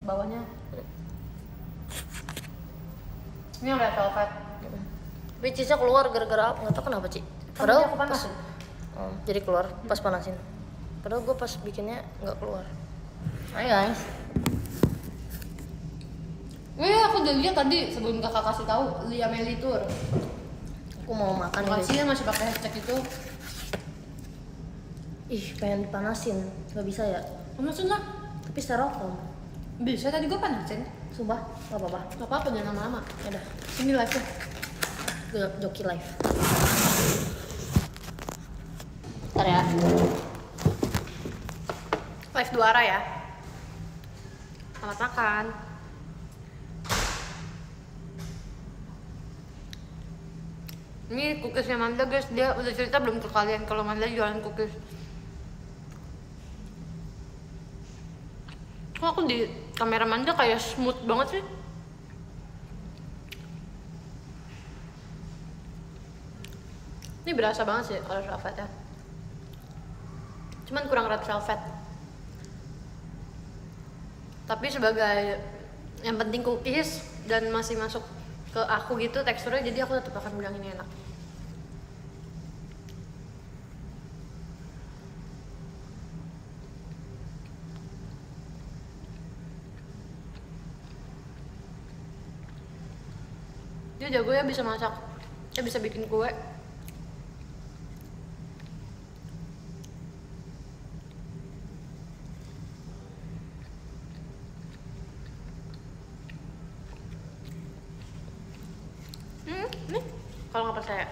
bawahnya. Ini red velvet. Tapi cheese-nya keluar gara-gara apa? Nggak tahu kenapa, Ci. Padahal pas jadi keluar pas panasin. Padahal gue pas bikinnya nggak keluar. Ayo guys. Aku udah lihat tadi sebelum kakak kasih tahu Lia Meli Tour. Aku mau makan ini. Makasih masih pakai hashtag itu. Ih, pengen dipanasin. Nggak bisa ya? Panasin lah. Tapi styrofoam. Bisa, tadi gue panasin. Sumpah, nggak apa-apa. Gak apa-apa, jangan lama-lama. Yaudah, Sini live ya. joki live. Ntar ya. Live 2 arah ya. Selamat makan. Ini cookiesnya Manda guys, dia udah cerita belum ke kalian kalau Manda jualan cookies. Kok aku di kamera Manda kayak smooth banget sih? Ini berasa banget sih kalau velvetnya. Cuman kurang red velvet. Tapi sebagai yang penting cookies dan masih masuk ke aku gitu teksturnya, jadi aku tetap akan bilang ini enak. Dia jago ya bisa masak, dia bisa bikin kue. Nih, kalau nggak percaya,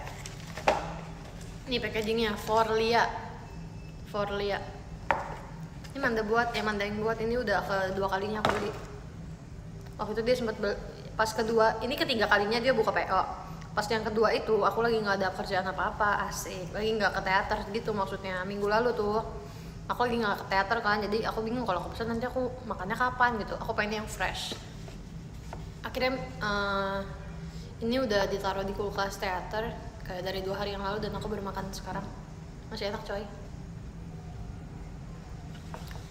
nih packagingnya Forlia. Ini Manda buat, Manda yang buat. Ini udah kedua kalinya aku beli. Waktu itu dia sempat pas kedua, ini ketiga kalinya dia buka PO. Pas yang kedua itu aku lagi nggak ada kerjaan apa-apa, asik, lagi nggak ke teater gitu maksudnya. Minggu lalu tuh aku lagi nggak ke teater kan, jadi aku bingung kalau aku pesan nanti aku makannya kapan gitu. Aku pengen yang fresh. Akhirnya ini udah ditaruh di kulkas teater kayak dari 2 hari yang lalu dan aku baru makan sekarang. Masih enak coy.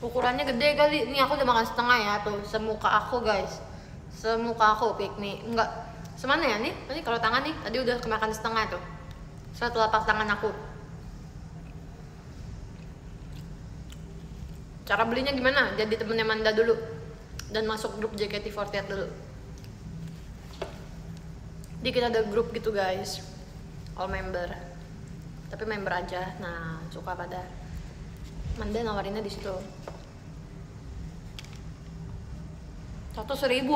Ukurannya gede kali. Ini aku udah makan setengah ya tuh, semuka aku guys. Semuka aku pick me. Enggak. Semana ya nih? Tadi kalau tangan nih, tadi udah kemakan setengah tuh. Satu lapak tangan aku. Cara belinya gimana? Jadi temennya Manda dulu dan masuk grup JKT48 dulu. Jadi kita ada grup gitu guys, all member, tapi member aja. Nah suka pada Manda nawarinnya di situ. 100.000,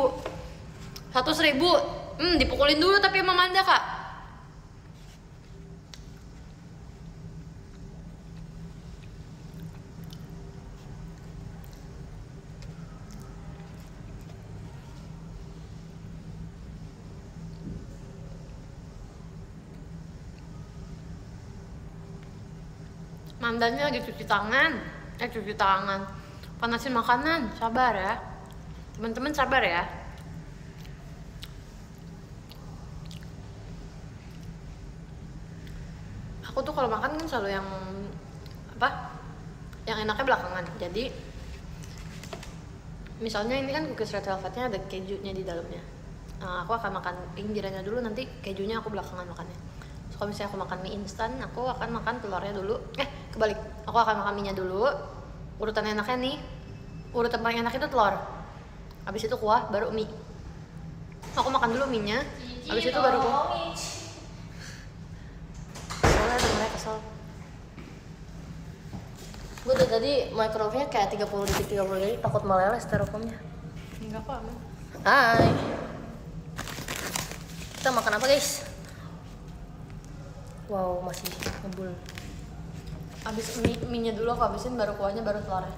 dipukulin dulu tapi sama Manda kak. Mandanya lagi cuci tangan, panasin makanan, sabar ya teman-teman, sabar ya. Aku tuh kalau makan kan selalu yang enaknya belakangan. Jadi misalnya ini kan cookies red velvetnya ada kejunya di dalamnya, aku akan makan pinggirannya dulu, nanti kejunya aku belakangan makannya. Kalau misalnya aku makan mie instan, aku akan makan telurnya dulu. Kebalik, aku akan makan mie-nya dulu. Urutan enaknya nih, urutan paling enak itu telur. Habis itu kuah, baru mie. Aku makan dulu mie-nya, habis itu baru kuah. Soalnya dengernya kesel. Gue udah tadi microwave-nya kayak 30 detik, takut meleleh styrofoamnya. Enggak kok, aman. Hai. Kita makan apa guys? Wow, masih ngebul. Abis mie-nya dulu aku habisin, baru kuahnya, baru telurnya.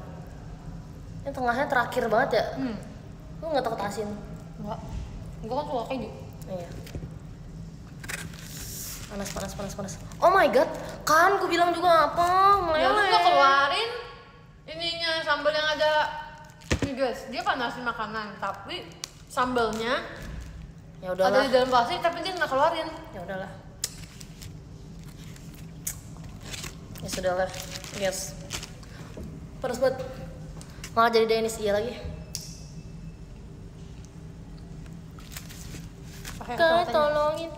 Yang tengahnya terakhir banget ya? Lu nggak takut asin? Enggak. Gue kan suka keju. Iya. Panas. Oh my god, kan gue bilang juga apa? Ya lu Meleleh. gak keluarin ininya, sambal yang ada. Nih guys, dia panasin makanan, tapi sambalnya Ya udahlah. ada di dalam plastik, tapi dia nggak keluarin. Ya udahlah. Ya sudahlah, yes. Panas banget. Malah jadi Dennis iya lagi. pakai Kak, kacamata. tolongin.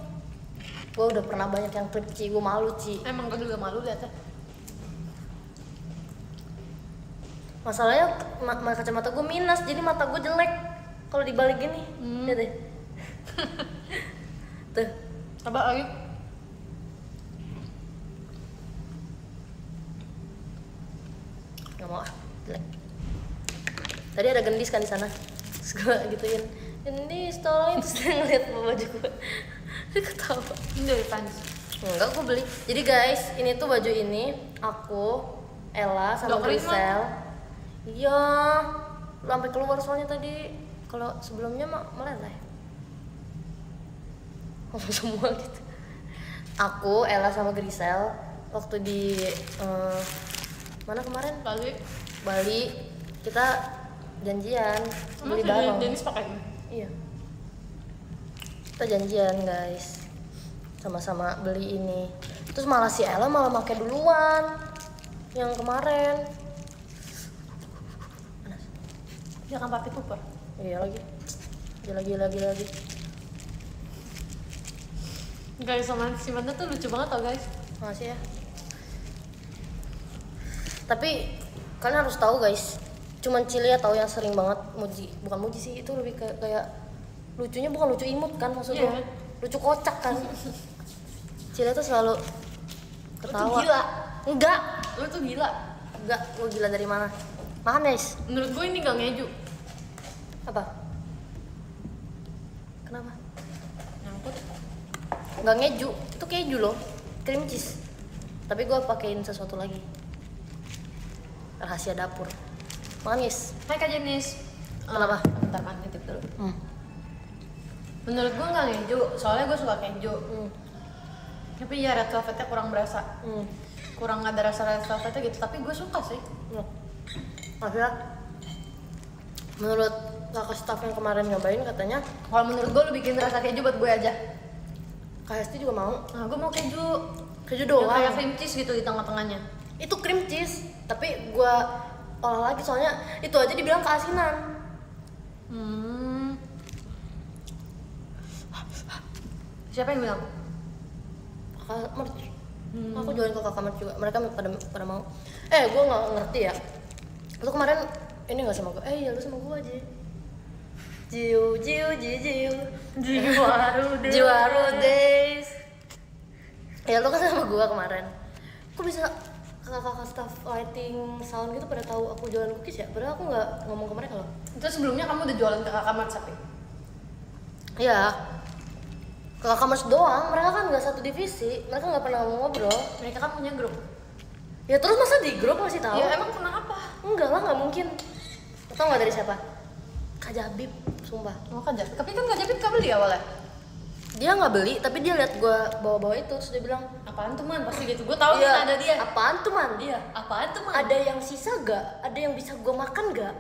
Gue udah pernah banyak yang klip Ci, gue malu Ci. Emang gue juga malu liatnya. Masalahnya kacamata gue minus, jadi mata gue jelek kalau dibalik gini. Lihat deh. Tuh. Coba lagi. Nggak mau ah, jelek. Tadi ada gendis kan di sana. Terus gue gituin, gendis tolongin, terus dia ngeliat baju gue. Dia ketawa. Ini dari fans. Enggak, gue beli. Jadi guys, ini tuh baju ini aku, Ella sama Lokerin Grisel. Iya, lu sampai keluar soalnya tadi. Kalau sebelumnya mah meleleh. Ngomong semua gitu. Aku, Ella sama Grisel waktu di mana kemarin? Bali. Kita janjian beli bareng. Denis pakai ini. Iya. Kita janjian guys, sama-sama beli ini. Terus malah si Ella malah pakai duluan yang kemarin. Dia kan pakai Cooper. Iya lagi. Guys, sama si Manda tuh lucu banget tau guys. Makasih ya. Tapi kalian harus tahu guys, cuman Cilia tahu yang sering banget muji. Bukan muji sih, itu lebih kayak lucunya bukan lucu imut kan maksudnya. Iya. Lucu kocak kan. Cilia tuh selalu ketawa. Lu tuh gila. Enggak, Lu tuh gila. gue gila dari mana? Makan guys. Menurut gue ini gak ngeju. Apa? Kenapa? Nyangkut. Nggak ngeju, itu keju loh, cream cheese. Tapi gue pakein sesuatu lagi. Rahasia dapur. Makan guys. Hai Kak Jenis. Kenapa? Bentar man, nitip dulu. Menurut gue gak ngeju, soalnya gue suka keju. Tapi ya red velvetnya kurang berasa. Kurang ada rasa red velvetnya gitu, tapi gue suka sih. Maksudnya, menurut kakak staff yang kemarin nyobain katanya, Kalau menurut gue lu bikin rasa keju buat gue aja. KST juga mau. Nah, gue mau keju. Keju Yang doang. kayak cream cheese gitu di tengah-tengahnya. Itu cream cheese, tapi gue olah lagi soalnya itu aja dibilang keasinan. Siapa yang bilang? Kakak merch. Aku jualin ke kakak merch juga. Mereka pada mau. Gue nggak ngerti ya. Lu kemarin ini nggak sama gue? Ya lu sama gue aja. Jiu. Jiwaru days. Ya lu kan sama gue kemarin. Kok bisa kakak-kakak staff lighting sound gitu pada tahu aku jualan cookies ya? Padahal aku nggak ngomong ke mereka loh. Itu sebelumnya kamu udah jualan ke kakak Mat Sapi? Iya. Ke kakak merch doang. Mereka kan nggak satu divisi. Mereka nggak pernah ngobrol. Mereka kan punya grup. Ya terus masa di grup masih tahu? Ya emang kenapa? Enggak lah, nggak mungkin. Tau nggak dari siapa? Kak Jabib, sumpah. Oh Kak Japit. Tapi kan Kak Japit gak beli awalnya. Dia nggak beli, tapi dia lihat gua bawa-bawa itu, terus dia bilang, Apaan tuh man? Pasti gitu. Gue tahu "Iya, nih ada dia. apaan tuh man? Iya. Apaan tuh man? Ada yang sisa gak? Ada yang bisa gua makan gak?"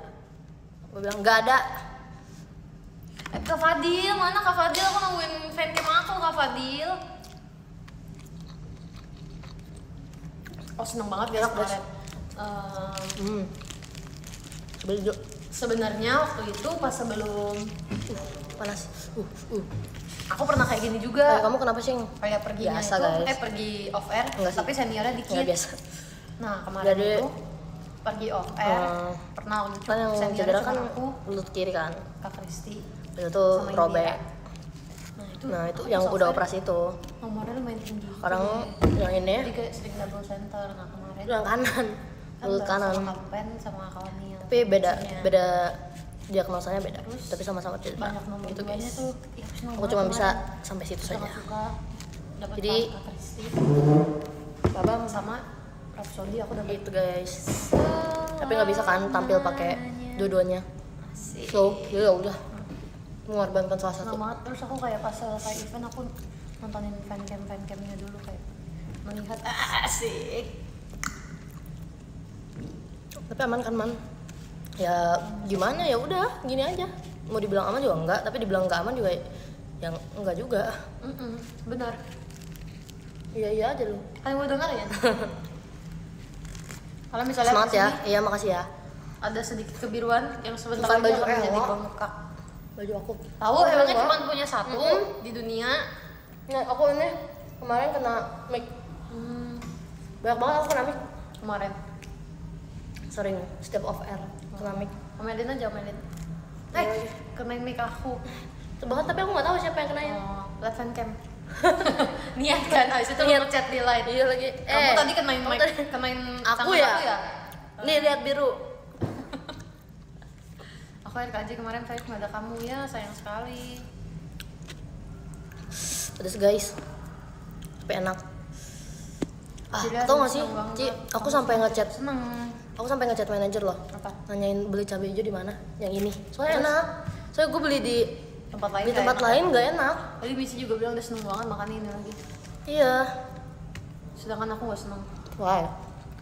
Gua bilang, "Nggak ada." Kak Fadil, mana Kak Fadil? Aku nungguin fancam aku Kak Fadil. Oh seneng banget guys Enak, Bos. kemarin. Beli Jo. Sebenarnya waktu itu pas sebelum Panas. aku pernah kayak gini Eh, juga. kamu kenapa sih? Kayak perginya Biasa, itu, guys. pergi off air, Enggak sih. tapi seniornya dikit. Nggak biasa. Nah kemarin Jadi, itu pergi off air, pernah Kan yang seniornya cedera cuma kan aku, lutut kiri kan. Kak Kristi, Itu tuh sama robek. Indira. Nah itu aku yang pas udah off air, operasi itu. nomornya lumayan tinggi. Sekarang yang ini Jadi kayak sering double center. Nah kemarin yang kanan, kan lutut bareng kanan. sama Kampen sama Kalani yang Tapi beda maksudnya diagnosanya beda. Terus Tapi sama-sama cedera. banyak nomor Gitu duanya guys. tuh. Ih, aku seneng Aku banget cuma kemarin. bisa sampai situ Suka saja. nggak suka dapat Jadi- Kak Kristi Babang sama Rhapsody aku dapat gitu guys. Tapi nggak bisa kan tampil pakai dua-duanya. Asik. So, ya udah. Mengorbankan salah Seneng satu. banget. Terus aku kayak pas selesai event aku nontonin fancamnya dulu kayak melihat asik. Tapi aman kan man? Ya gimana ya udah gini aja. Mau dibilang aman juga enggak, tapi dibilang nggak aman juga yang enggak juga. Benar. Iya aja lu. Kalian mau dengar ya? Kalau misalnya Semangat ya. kesini Iya makasih ya. ada sedikit kebiruan yang sebentar Bukan lagi baju akan menjadi elok. bengkak. baju aku. Tahu Oh, emangnya enggak. cuma punya satu di dunia. Nah, aku ini kemarin kena mic. Banyak banget aku kena mic. Kemarin. Sering setiap off air kena mic. Omelin aja, omelin. Iya. Kenain mic aku. Itu banget tapi aku nggak tahu siapa yang kenain. Oh, liat fancam. Niat kan, habis itu lu Niat. ngechat di line. Iya lagi. Kamu tadi kenain kamu mic, tadi- kenain Aku tangan ya? aku ya? Nih lihat biru. Aku RKJ kemarin Faik nggak ada kamu ya, sayang sekali. Pedes guys. Tapi enak. Jadi Tau aku gak sih, seneng banget. Ci, aku sampai ngechat, Seneng. aku sampai ngechat manajer loh. Apa? Nanyain beli cabai hijau di mana? Yang ini. Soalnya enak. Soalnya gue beli di Tempat lain di nggak tempat enak. lain nggak enak. Tadi Missy juga bilang udah seneng banget makan ini lagi. Iya. Sedangkan aku nggak seneng. Why?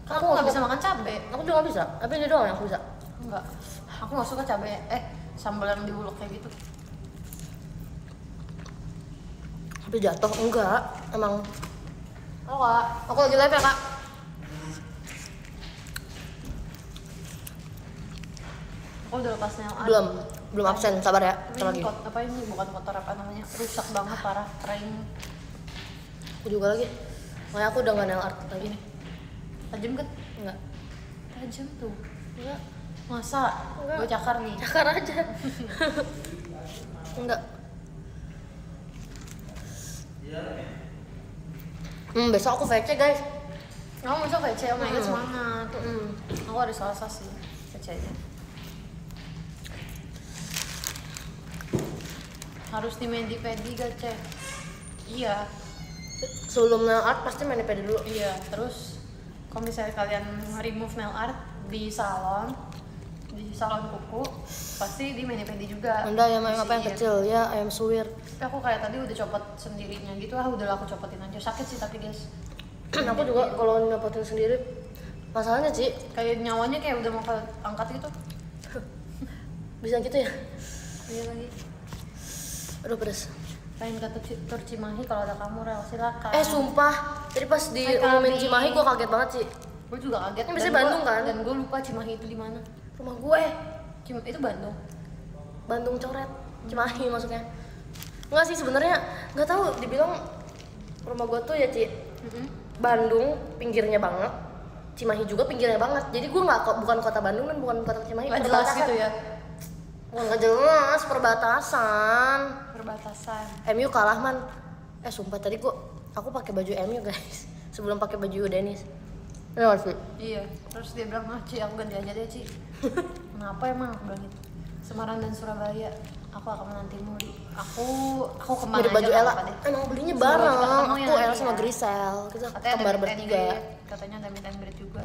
Kan aku nggak bisa makan cabai. Aku juga nggak bisa. Tapi ini doang yang aku bisa. Enggak. Aku nggak suka cabai. Sambal yang diulek kayak gitu. Tapi jatuh enggak. Emang. Halo kak. Aku lagi live ya kak. Aku udah lepas nail art. Belum absen. Sabar ya. Tapi Bentar lagi. ini apa ini bukan kotor apa namanya? Rusak banget parah. Kering. Aku juga lagi. Makanya aku udah nggak nail art lagi nih. Tajam kan? Enggak. Tajam tuh. Enggak. Masa? Enggak. Gue cakar nih. Cakar aja. Enggak. Besok aku VC guys. Kamu masuk VC, oh my god semangat. Mm. Aku hari Selasa sih VC-nya. Harus di Medipedi gak cek? Iya. Sebelum nail art pasti main pede dulu. Iya, terus kalau misalnya kalian remove nail art di salon kuku, pasti di mani-pedi juga. Anda yang main apa yang Bersihin. kecil ya, ayam suwir. Tapi aku kayak tadi udah copot sendirinya gitu, udah aku copotin aja. Sakit sih tapi guys. Aku juga kalau ngepotin sendiri, masalahnya Ci, Kayak nyawanya kayak udah mau angkat gitu. bisa gitu ya. Iya lagi. Aduh pedes. Pengen ke Tur Cimahi kalau ada kamu Rel, silakan. Sumpah, tadi pas di Hai, umumin Kami. Cimahi gue kaget banget Ci. Gue juga kaget. Ini biasanya Dan Bandung, kan? Dan gue lupa Cimahi itu di mana. Rumah gue, Itu Bandung. Bandung coret, Cimahi maksudnya. Enggak sih sebenarnya, nggak tahu dibilang rumah gue tuh ya Ci, Bandung pinggirnya banget, Cimahi juga pinggirnya banget. Jadi gue bukan kota Bandung dan bukan kota Cimahi. Nggak jelas gitu ya. Nggak jelas, perbatasan. Perbatasan. MU kalah man. Sumpah tadi aku pakai baju MU guys. Sebelum pakai baju Dennis. Iya sih. Iya, terus dia bilang, Ci aku ganti aja deh Ci. Kenapa emang? Aku bilang gitu. Semarang dan Surabaya, aku akan menantimu di. Aku kemana Mirip baju aja Ella. apa deh. Emang belinya Semoga bareng. kita ketemu ya Aku Ella nanti sama ya. Grisel. Kita Katanya kembar ada meet and bertiga. greet. Katanya ada meet and greet juga.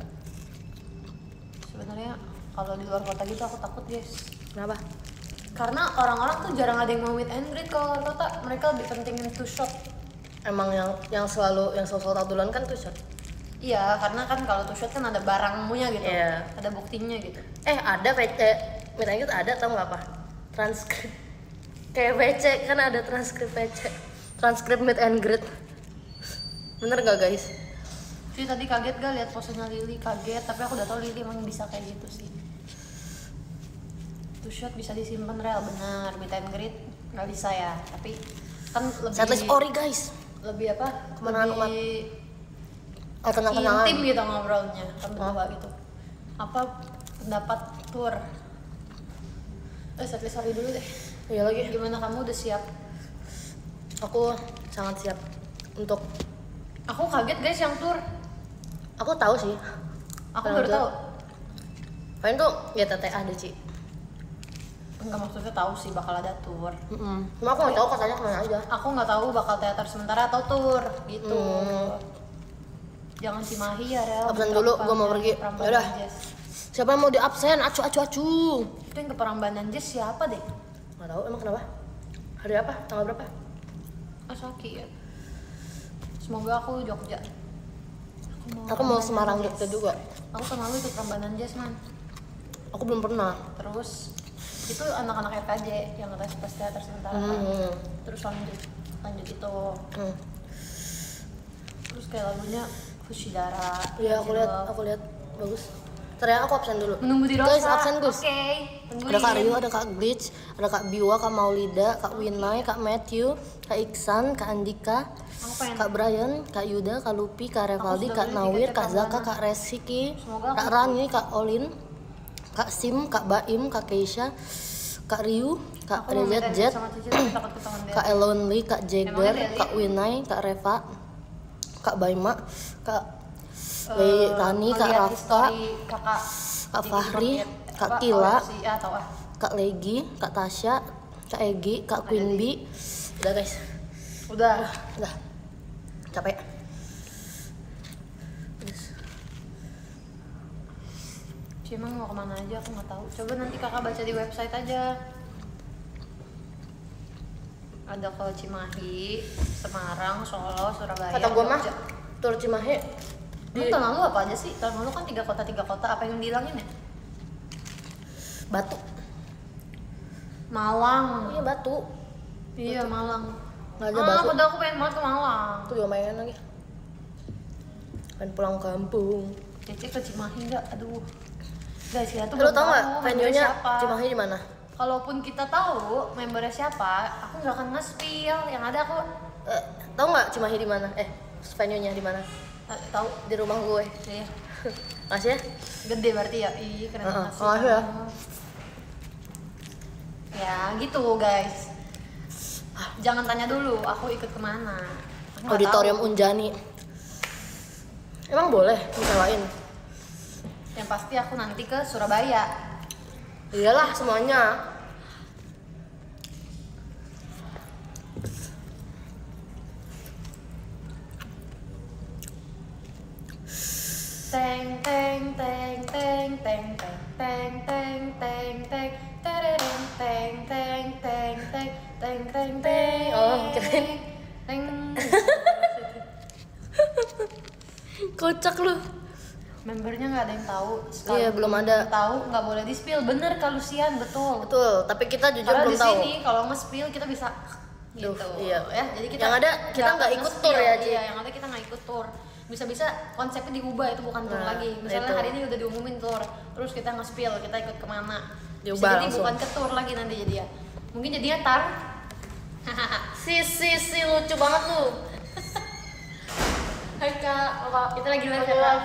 Sebenarnya kalau di luar kota gitu aku takut guys. Kenapa? Karena orang-orang tuh jarang ada yang mau meet and greet kalau luar kota. Mereka lebih pentingin to shop. Emang yang selalu tahu duluan kan tuh shot. Iya, karena kan kalau to shop kan ada barangnya gitu. Iya. Ada buktinya gitu. Ada VC, meet and greet ada tau nggak apa? Transkrip. Kayak VC kan ada transkrip VC. Transkrip meet and greet. Bener nggak guys? Jadi tadi kaget gak lihat posenya Lily, kaget, tapi aku udah tahu Lily emang bisa kayak gitu sih. To shot bisa disimpan Rel, benar. Meet and greet nggak bisa ya, tapi kan lebih Setlist ori guys. lebih apa? Kemenangan lebih Kenang-kenangan. intim gitu ngobrolnya kan berdua gitu. Apa pendapat tour? Setlist sorry dulu deh. Iya lagi. Gimana kamu udah siap? Aku sangat siap untuk. Aku kaget guys yang tour. Aku tahu sih. Aku Kalau baru tour, tahu. Paling tuh ya TTA deh Ci. Enggak maksudnya tahu sih bakal ada tour. Cuma aku nggak tahu katanya kemana aja. Aku nggak tahu bakal teater sementara atau tour gitu. Jangan Cimahi ya Rel. Absen dulu, gua mau pergi. Prambanan Yaudah. Jazz. Siapa yang mau di absen? Acu. Itu yang ke Prambanan Jazz siapa deh? Nggak tahu emang kenapa? Hari apa? Tanggal berapa? Asaki ya. Semoga aku Jogja. Aku mau Prambanan Semarang Jazz. Jogja juga. Aku sama lu ikut Prambanan Jazz man. Aku belum pernah. Terus itu anak-anak RKJ yang tes pas teater sementara kan. Terus lanjut itu. Terus kayak lagunya Fushidara. Iya Crazy Love. aku lihat bagus. Ternyata aku absen dulu. Menunggu di Rosa. Guys, absen guys. Oke, tungguin. Ada Kak Ryu, ada Kak Glitch, ada Kak Biwa, Kak Maulida, Kak Winay, Kak Matthew, Kak Iksan, Kak Andika, Aku pengen. Kak Brian, Kak Yuda, Kak Lupi, Kak Revaldi, sudah Kak beli Nawir, tiketnya Kak Zaka, Kak Resiki, Semoga aku Kak Rani, Kak Olin, Kak Sim, Kak Baim, Kak Keisha, Kak Ryu, Kak Aku mau minta Reza Jet, sama Cici tapi takut ketahuan dia. Kak Elonly, Kak Jagger, Emangnya dia Kak Winay, Kak Reva, Kak Baima, Kak Rani, Kak Ngeliat Rafka, history kakak Kak di Fahri, Bukit, Kak apa, Tila, OFC, atau Kak Legi, Kak Tasya, Kak Egi, Kak Queen Bee. Udah guys, udah. udah capek. Cuma mau kemana aja aku nggak tahu. Coba nanti kakak baca di website aja. Ada ke Cimahi, Semarang, Solo, Surabaya. Kata gua mah Jogja. tur Cimahi Emang tahun lalu apa aja sih? Tahun lalu kan 3 kota. Apa yang dihilangin ya? Batu. Malang. Iya Batu. Iya Malang. Nggak ada Batu. Padahal aku pengen banget ke Malang. Tuh juga main lagi. Pengen pulang kampung. Cece ke Cimahi nggak? Aduh. Guys, kita tuh Lu belum tau nggak tahu venue-nya siapa. Cimahi di mana? Kalaupun kita tahu membernya siapa, aku nggak akan nge-spill. Yang ada aku Tahu nggak Cimahi di mana? Venue-nya di mana? tahu. Di rumah gue. Iya. Masih ya? Gede berarti ya. Iya, keren banget sih. makasih ya. Ya, gitu guys. Jangan tanya dulu, aku ikut kemana. Aku nggak Auditorium tahu. Unjani. Emang boleh disewain? Yang pasti aku nanti ke Surabaya. Iyalah semuanya. Teng teng teng teng teng teng teng teng teng teng tereng teng teng teng teng teng teng teng. Oh, keren. Teng. Kocak lu. Membernya nggak ada yang tahu. Iya, belum ada. Tahu nggak boleh di spill. Bener kalau Lucian, betul. Betul, tapi kita jujur Karena belum di tahu. sini kalau nge-spill kita bisa gitu. iya. Ya, jadi kita Yang ada, kita nggak ikut nge-spill. tour ya, Ci? Iya, yang ada kita nggak ikut tour. Bisa-bisa konsepnya diubah, itu bukan tour Nah, lagi. Misalnya itu. hari ini udah diumumin tour, terus kita nge-spill, kita ikut kemana. Bisa Diubah jadi langsung. bukan ke tour lagi nanti jadi ya. Mungkin jadinya tar. Si lucu banget lu. Hai Kak, kita lagi live ya Halo. Kak.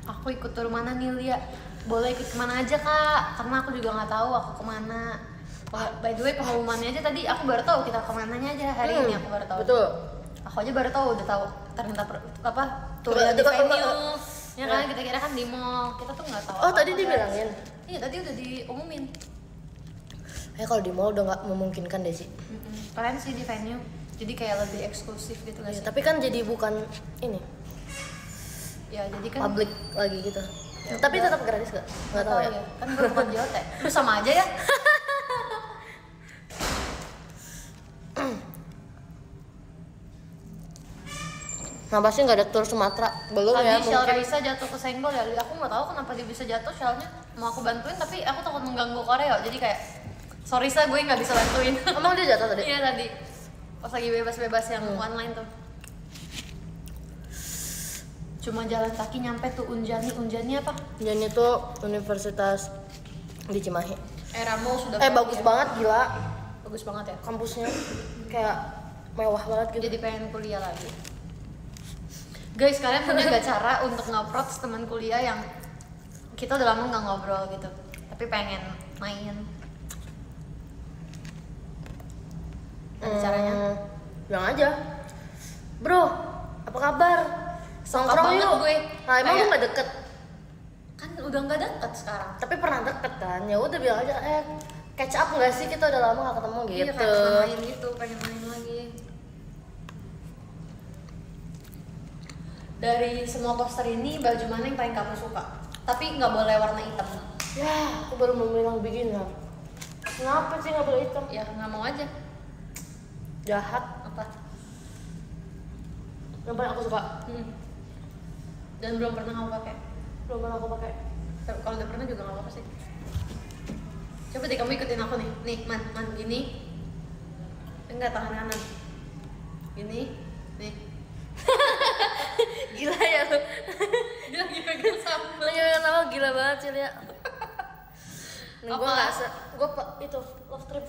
Aku ikut tour mana nih Lia? Boleh ikut kemana aja Kak? Karena aku juga nggak tahu aku kemana. By the way pengumumannya aja tadi aku baru tahu kita kemananya aja hari ini aku baru tahu. Betul. Aku aja baru tahu udah tahu ternyata apa turnya di venue. Ya kan kita kira kan di mall. Kita tuh nggak tahu. Oh, apa-apa, tadi guys. dibilangin. Iya tadi udah diumumin. Kalau di mall udah nggak memungkinkan deh sih. Keren sih di venue. Jadi kayak lebih eksklusif gitu Iya, guys. tapi kan jadi bukan ini Ya jadi kan public lagi gitu. Ya Tapi udah. tetap gratis gak? Nggak tahu ya. Kan gue bukan JOT. Lu sama aja ya. Nah pasti nggak ada tour Sumatera. Belum Tadi ya Shell mungkin. Raisa jatuh ke senggol ya. Aku nggak tahu kenapa dia bisa jatuh. Shellnya mau aku bantuin tapi aku takut mengganggu Koreo. Jadi kayak sorry Sa, gue nggak bisa bantuin. Emang dia jatuh tadi? Iya tadi. Pas lagi bebas-bebas yang online tuh. Cuma jalan kaki nyampe tuh Unjani. Unjani apa? Dan itu universitas di Cimahi. Ramo sudah Bagus banget gila. Bagus banget ya. Kampusnya kayak mewah banget gitu. Jadi pengen kuliah lagi. Guys, kalian punya gak cara untuk nge-approach teman kuliah yang kita udah lama nggak ngobrol gitu, tapi pengen main? Ada caranya? Bilang aja, bro, apa kabar? Nongkrong banget yuk. gue. Nah emang lu Kayak- nggak deket, Kan udah nggak deket sekarang. tapi pernah deket kan? Ya udah bilang aja, catch up nggak sih, kita udah lama gak ketemu Iya, gitu. kayak main gitu, pengen main lagi. Dari semua poster ini, baju mana yang paling kamu suka? Tapi nggak boleh warna hitam. Ya, aku baru mau bilang begini. Kenapa sih nggak boleh hitam? Ya nggak mau aja. Jahat. Apa? Yang paling aku suka. Dan belum pernah kamu pakai. Belum pernah aku pakai. Tapi kalau udah pernah juga nggak apa-apa sih. Coba deh kamu ikutin aku nih. Nih, man, gini. Enggak, tangan kanan. Gini, nih. Gila ya lu. Dia lagi pegang sambal. Lagi kenapa gila banget sih Lia. Nih gue Apa? nggak gue itu love trip.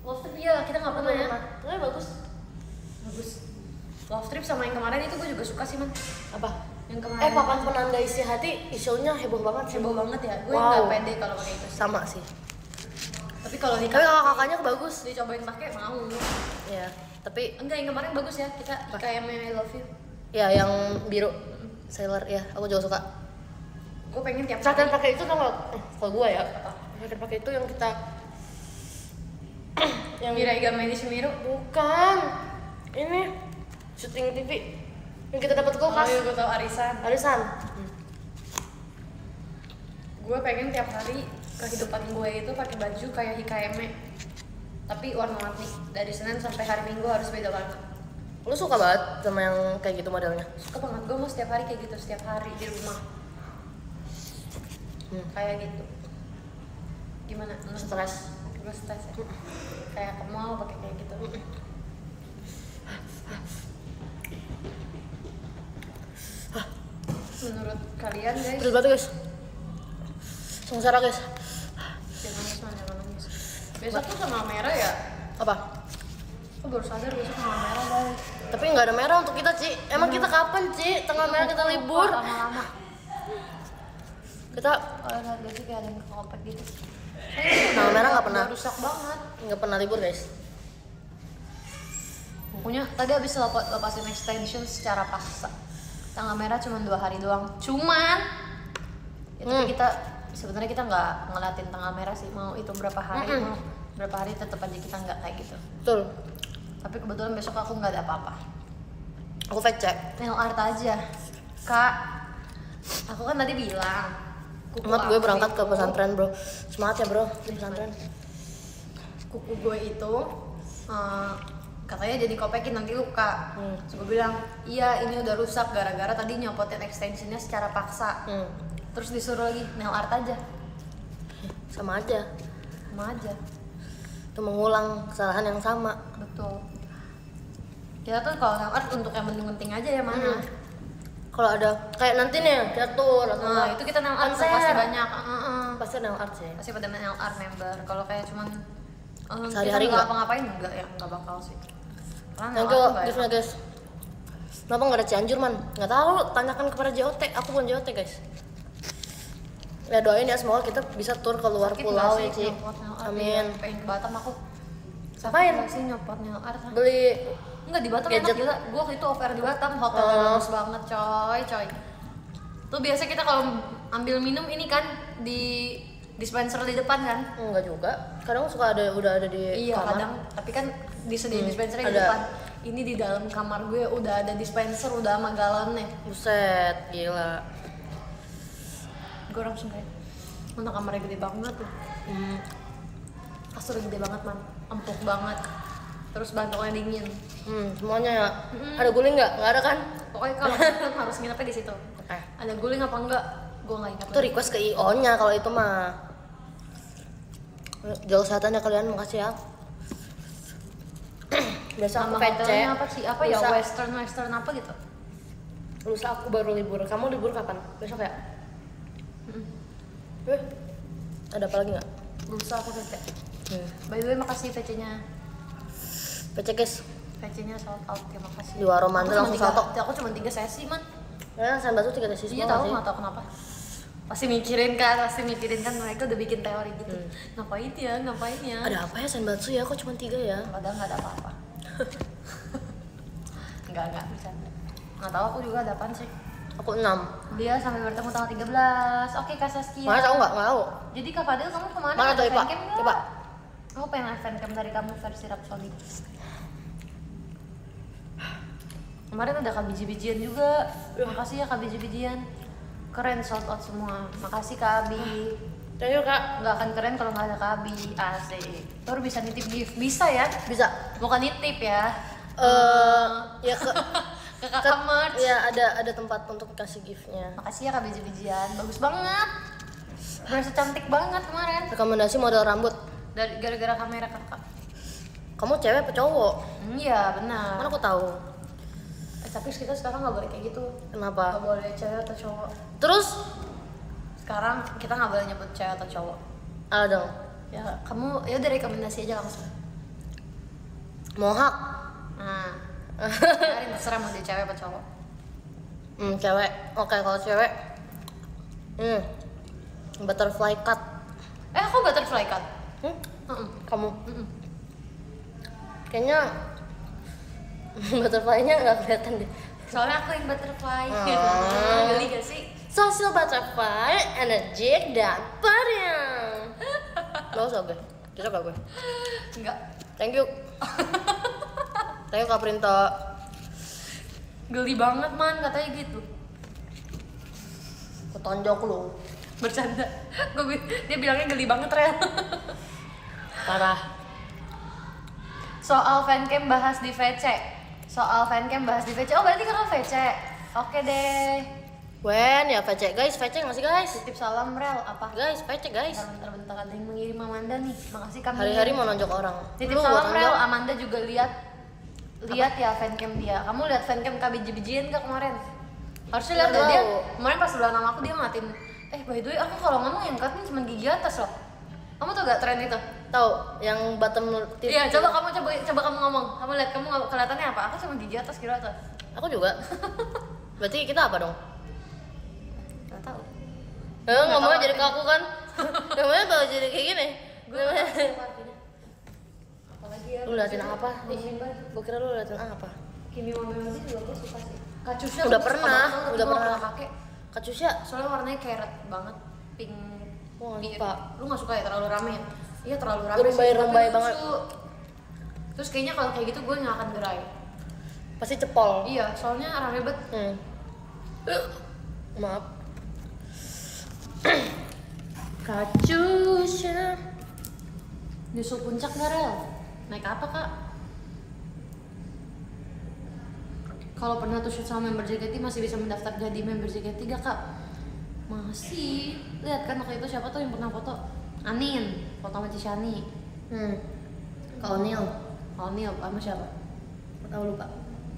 Love trip ya, kita nggak pernah ya. Tapi bagus. Bagus. Love trip sama yang kemarin itu gue juga suka sih man. Apa? Yang kemarin. Papan penanda isi hati, isunya heboh banget sih. heboh banget ya. Gue Wow. nggak pede kalau pakai itu. Sama sih. Tapi kalau Tapi kakak-kakaknya bagus. dicobain pakai mau. Ya, tapi Enggak, yang kemarin bagus ya. Kita kayak I love you. ya yang biru sailor ya, aku juga suka. Gue pengen tiap Terakhir hari. pakai itu tau nggak? Kalau gue ya, terakhir pakai itu yang kita yang Mirai Gameni Semiru. bukan ini syuting TV yang kita dapat Oh kulkas. iya, gue tau arisan. Arisan. Gue pengen tiap hari kehidupan gue itu pakai baju kayak Hikayeme, tapi warna-warni. Dari Senin sampai hari Minggu harus beda warna. Lu suka banget sama yang kayak gitu modelnya? Suka banget, gue mau setiap hari kayak gitu, setiap hari di rumah. Kayak gitu. Gimana? Stres. Gue stres ya. Kayak ke mall pakai kayak gitu. Menurut kalian guys, Terus banget guys. Sengsara guys. jangan nangis man, jangan nangis. Besok tuh tanggal merah ya? Apa? Aku baru sadar besok tanggal merah guys. Tapi nggak ada merah untuk kita Ci. Emang kita kapan Ci? Tanggal merah kita libur. Lama-lama. Kita Kalau lihat besok kayak ada yang kompak gitu. tanggal merah nggak pernah. Udah rusak banget. Nggak pernah libur guys. Pokoknya tadi habis lepasin extension secara paksa. Tanggal merah cuma 2 hari doang. Cuman ya, tapi kita sebenarnya kita nggak ngeliatin tanggal merah sih, mau itu berapa hari, mau berapa hari tetap aja kita nggak kayak gitu. Betul. Tapi kebetulan besok aku nggak ada apa-apa. Aku fact check. Nail art aja. Kak, aku kan tadi bilang kuku Semangat gue aku berangkat ke itu- pesantren bro. Semangat ya bro di pesantren. kuku gue itu katanya jadi kopekin nanti luka. Terus gue bilang iya ini udah rusak gara-gara tadi nyopotin extensionnya secara paksa. Terus disuruh lagi nail art aja, Sama aja. sama aja. Itu mengulang kesalahan yang sama. Betul. Kita tuh kalau nail art untuk yang penting-penting aja ya mana. Kalau ada kayak nanti nih catur atau Nah enggak, itu kita nail art konser. pasti banyak. pasti nail art sih. Pasti pada nail art member. Kalau kayak cuman Sehari-hari kita nggak? ngapa-ngapain enggak ya, enggak bakal sih. Karena nail Yang art ke tuh nggak gift-nya enak. guys. Kenapa nggak ada Cianjur man? Nggak tahu, tanyakan kepada JOT. Aku bukan JOT guys. Ya doain ya semoga kita bisa tur ke luar Sakit pulau nggak ya sih Ci. nyopot nail art? Amin. Iya, pengen ke Batam aku. Ngapain? Sakit nggak sih nyopot nail art? Beli Enggak, di Batam Gadget. enak gila. Gua waktu itu offer di Batam, hotelnya bagus banget coy. Tuh biasa kita kalau ambil minum ini kan di dispenser di depan kan? enggak juga. Kadang suka ada udah ada di Iya kamar. kadang, tapi kan disediain dispensernya di ada. depan. Ini di dalam kamar gue udah ada dispenser, udah sama galonnya. Buset, gila. Gue langsung kayak, untuk kamarnya gede banget tuh. Kasurnya gede banget man, empuk banget. Terus bantoknya dingin. Semuanya ya. Ada guling nggak? Nggak ada kan? Pokoknya kalau nginep harus nginepnya di situ. Oke. Ada guling apa enggak? Gue nggak ingat. Itu request ke IO-nya kalau itu mah. Jaga kesehatan ya kalian, makasih ya. Biasa Nama aku PC. hotelnya apa sih? Apa ya? Lusa- Western apa gitu? Lusa aku baru libur. Kamu libur kapan? Besok ya? Ada apa lagi nggak? Lusa aku VC. By the way makasih VC-nya. PC guys. VC-nya shout out, terima kasih. Di warung mantel langsung salto. Aku cuma 3 sesi man. Ya, saya batu 3 sesi Iya semua tahu, sih. nggak tahu kenapa. Pasti mikirin kan mereka udah bikin teori gitu. Ngapain ya? Ada apa ya Senbatsu ya? Kok cuma 3 ya? Padahal nggak ada apa-apa. Enggak bercanda. Nggak tahu aku juga ada apaan sih. Aku 6. Dia sampai bertemu tanggal 13. Oke Kak Saskia. Mana tahu nggak? Nggak tahu. Jadi Kak Fadil kamu kemana? Mana Ada tuh Ipa? fancam nggak? Coba. Aku pengen live fancam dari kamu versi Rhapsody. Kemarin ada Kak Biji-bijian juga. Makasih ya Kak Biji-bijian. Keren shout out semua. Makasih Kak Abi. Thank you kak. Nggak akan keren kalau nggak ada Kak Abi. Asik. Baru bisa nitip gift. Bisa ya? Bisa. Bukan nitip ya. Ya ke Ke Kakak Merch. ya ada tempat untuk kasih giftnya. Makasih ya Kak Biji-bijian. Bagus banget. Berasa cantik banget kemarin. Rekomendasi model rambut. Dari gara-gara kamera Kakak. Kamu cewek apa cowok? Iya benar. Mana aku tahu. Tapi kita sekarang nggak boleh kayak gitu. Kenapa? Nggak boleh cewek atau cowok. Terus Sekarang kita nggak boleh nyebut cewek atau cowok. dong. Ya kamu ya udah rekomendasi aja langsung. Mohak. Nah, biarin terserah mau dia cewek apa cowok. Cewek. Oke, kalau cewek butterfly cut. Aku butterfly cut. Kamu? Kayaknya butterfly-nya nggak kelihatan deh. Soalnya aku yang butterfly. Geli gak sih? Social butterfly, energik dan periang. Gak usah gue, cocok gak gue? Enggak. Thank you. Thank you Kak Printo. Geli banget man katanya gitu. Ketonjok lu. Bercanda. Dia bilangnya geli banget Rel. Parah. Soal fancam bahas di VC. Oh berarti kakak VC. Oke deh. Wen ya VC guys, VC nggak sih guys? Titip salam Rel apa? Guys, VC guys. Bentar ada yang mengirim Amanda nih. Makasih kami. Hari-hari mau nonjok orang. Titip Lu salam gua Rel. tonjok. Amanda juga lihat ya fancam dia. Kamu lihat fancam KBJ-BJ nggak kemarin? Harusnya lihat Nggak dia. tahu. Kemarin pas bulan nama aku dia ngatin. By the way aku kalau ngomong yang ngatin cuma gigi atas loh. Kamu tau gak tren itu? Tahu yang bottom tip. Iya, coba kamu ngomong. Kamu lihat kamu kelihatannya apa? Aku cuma gigi atas kira atas. Aku juga. Berarti kita apa dong? Gak tahu. Nggak mau tahu jadi artinya. kaku kan? Namanya bakal jadi kayak gini. Gue nggak tahu artinya. Apalagi ya. Lu liatin apa? Ngomongin banget. Gue kira lu liatin apa? Kimi Momoyoni juga gue suka sih. Kacusnya Udah gue suka pernah, banget, tapi udah gue nggak pernah. pernah pakai. Kacusya. Soalnya warnanya carrot banget, pink. Gua nggak biru. suka. Lu nggak suka ya terlalu rame ya? Iya terlalu rame. Rumbai-rumbai sih, tapi banget. lucu. Terus kayaknya kalau kayak gitu gue nggak akan gerai. Pasti cepol. Iya, soalnya rame banget. Maaf. Kacusya. Nyusul puncak nggak Rel? Naik apa kak? Kalau pernah tuh shoot sama member JKT masih bisa mendaftar jadi member JKT gak kak? Masih. Lihat kan waktu itu siapa tuh yang pernah foto? Anin, foto sama Cishani. Kak Onil. Onil sama siapa? Tahu lupa.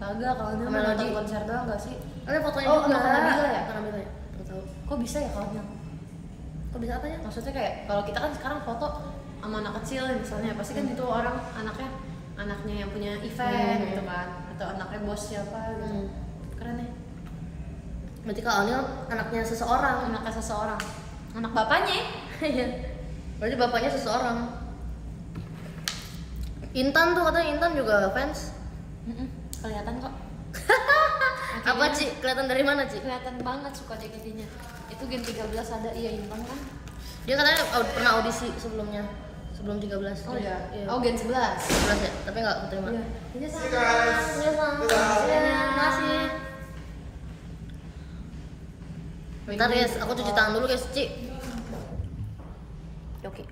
Kagak, kalau Onil Sama nonton Melody. konser doang gak sih? Ada fotonya Oh, juga. sama Nabila ya? Sama Nabila ya? Nggak tahu. Kok bisa ya kalau Onil? Kok bisa apanya? Maksudnya kayak kalau kita kan sekarang foto sama anak kecil misalnya pasti kan itu orang anaknya yang punya event gitu kan, atau anaknya bos siapa gitu. Keren ya. Berarti Kak Onil anaknya seseorang. Anaknya seseorang, anak bapaknya. Iya. Berarti bapaknya seseorang. Intan tuh katanya Intan juga fans. Kelihatan kok. Apa Ci? Kelihatan dari mana Ci? Kelihatan banget suka JKT-nya. Itu Gen 13 ada, iya Intan kan? Dia katanya pernah audisi sebelumnya. Sebelum 13. Oh iya. Iya. Oh Gen 11. 11 ya, tapi nggak keterima. Iya. Ini sama. Iya, Bang. Terima kasih. Bentar guys, aku cuci tangan dulu guys, Ci. Oke.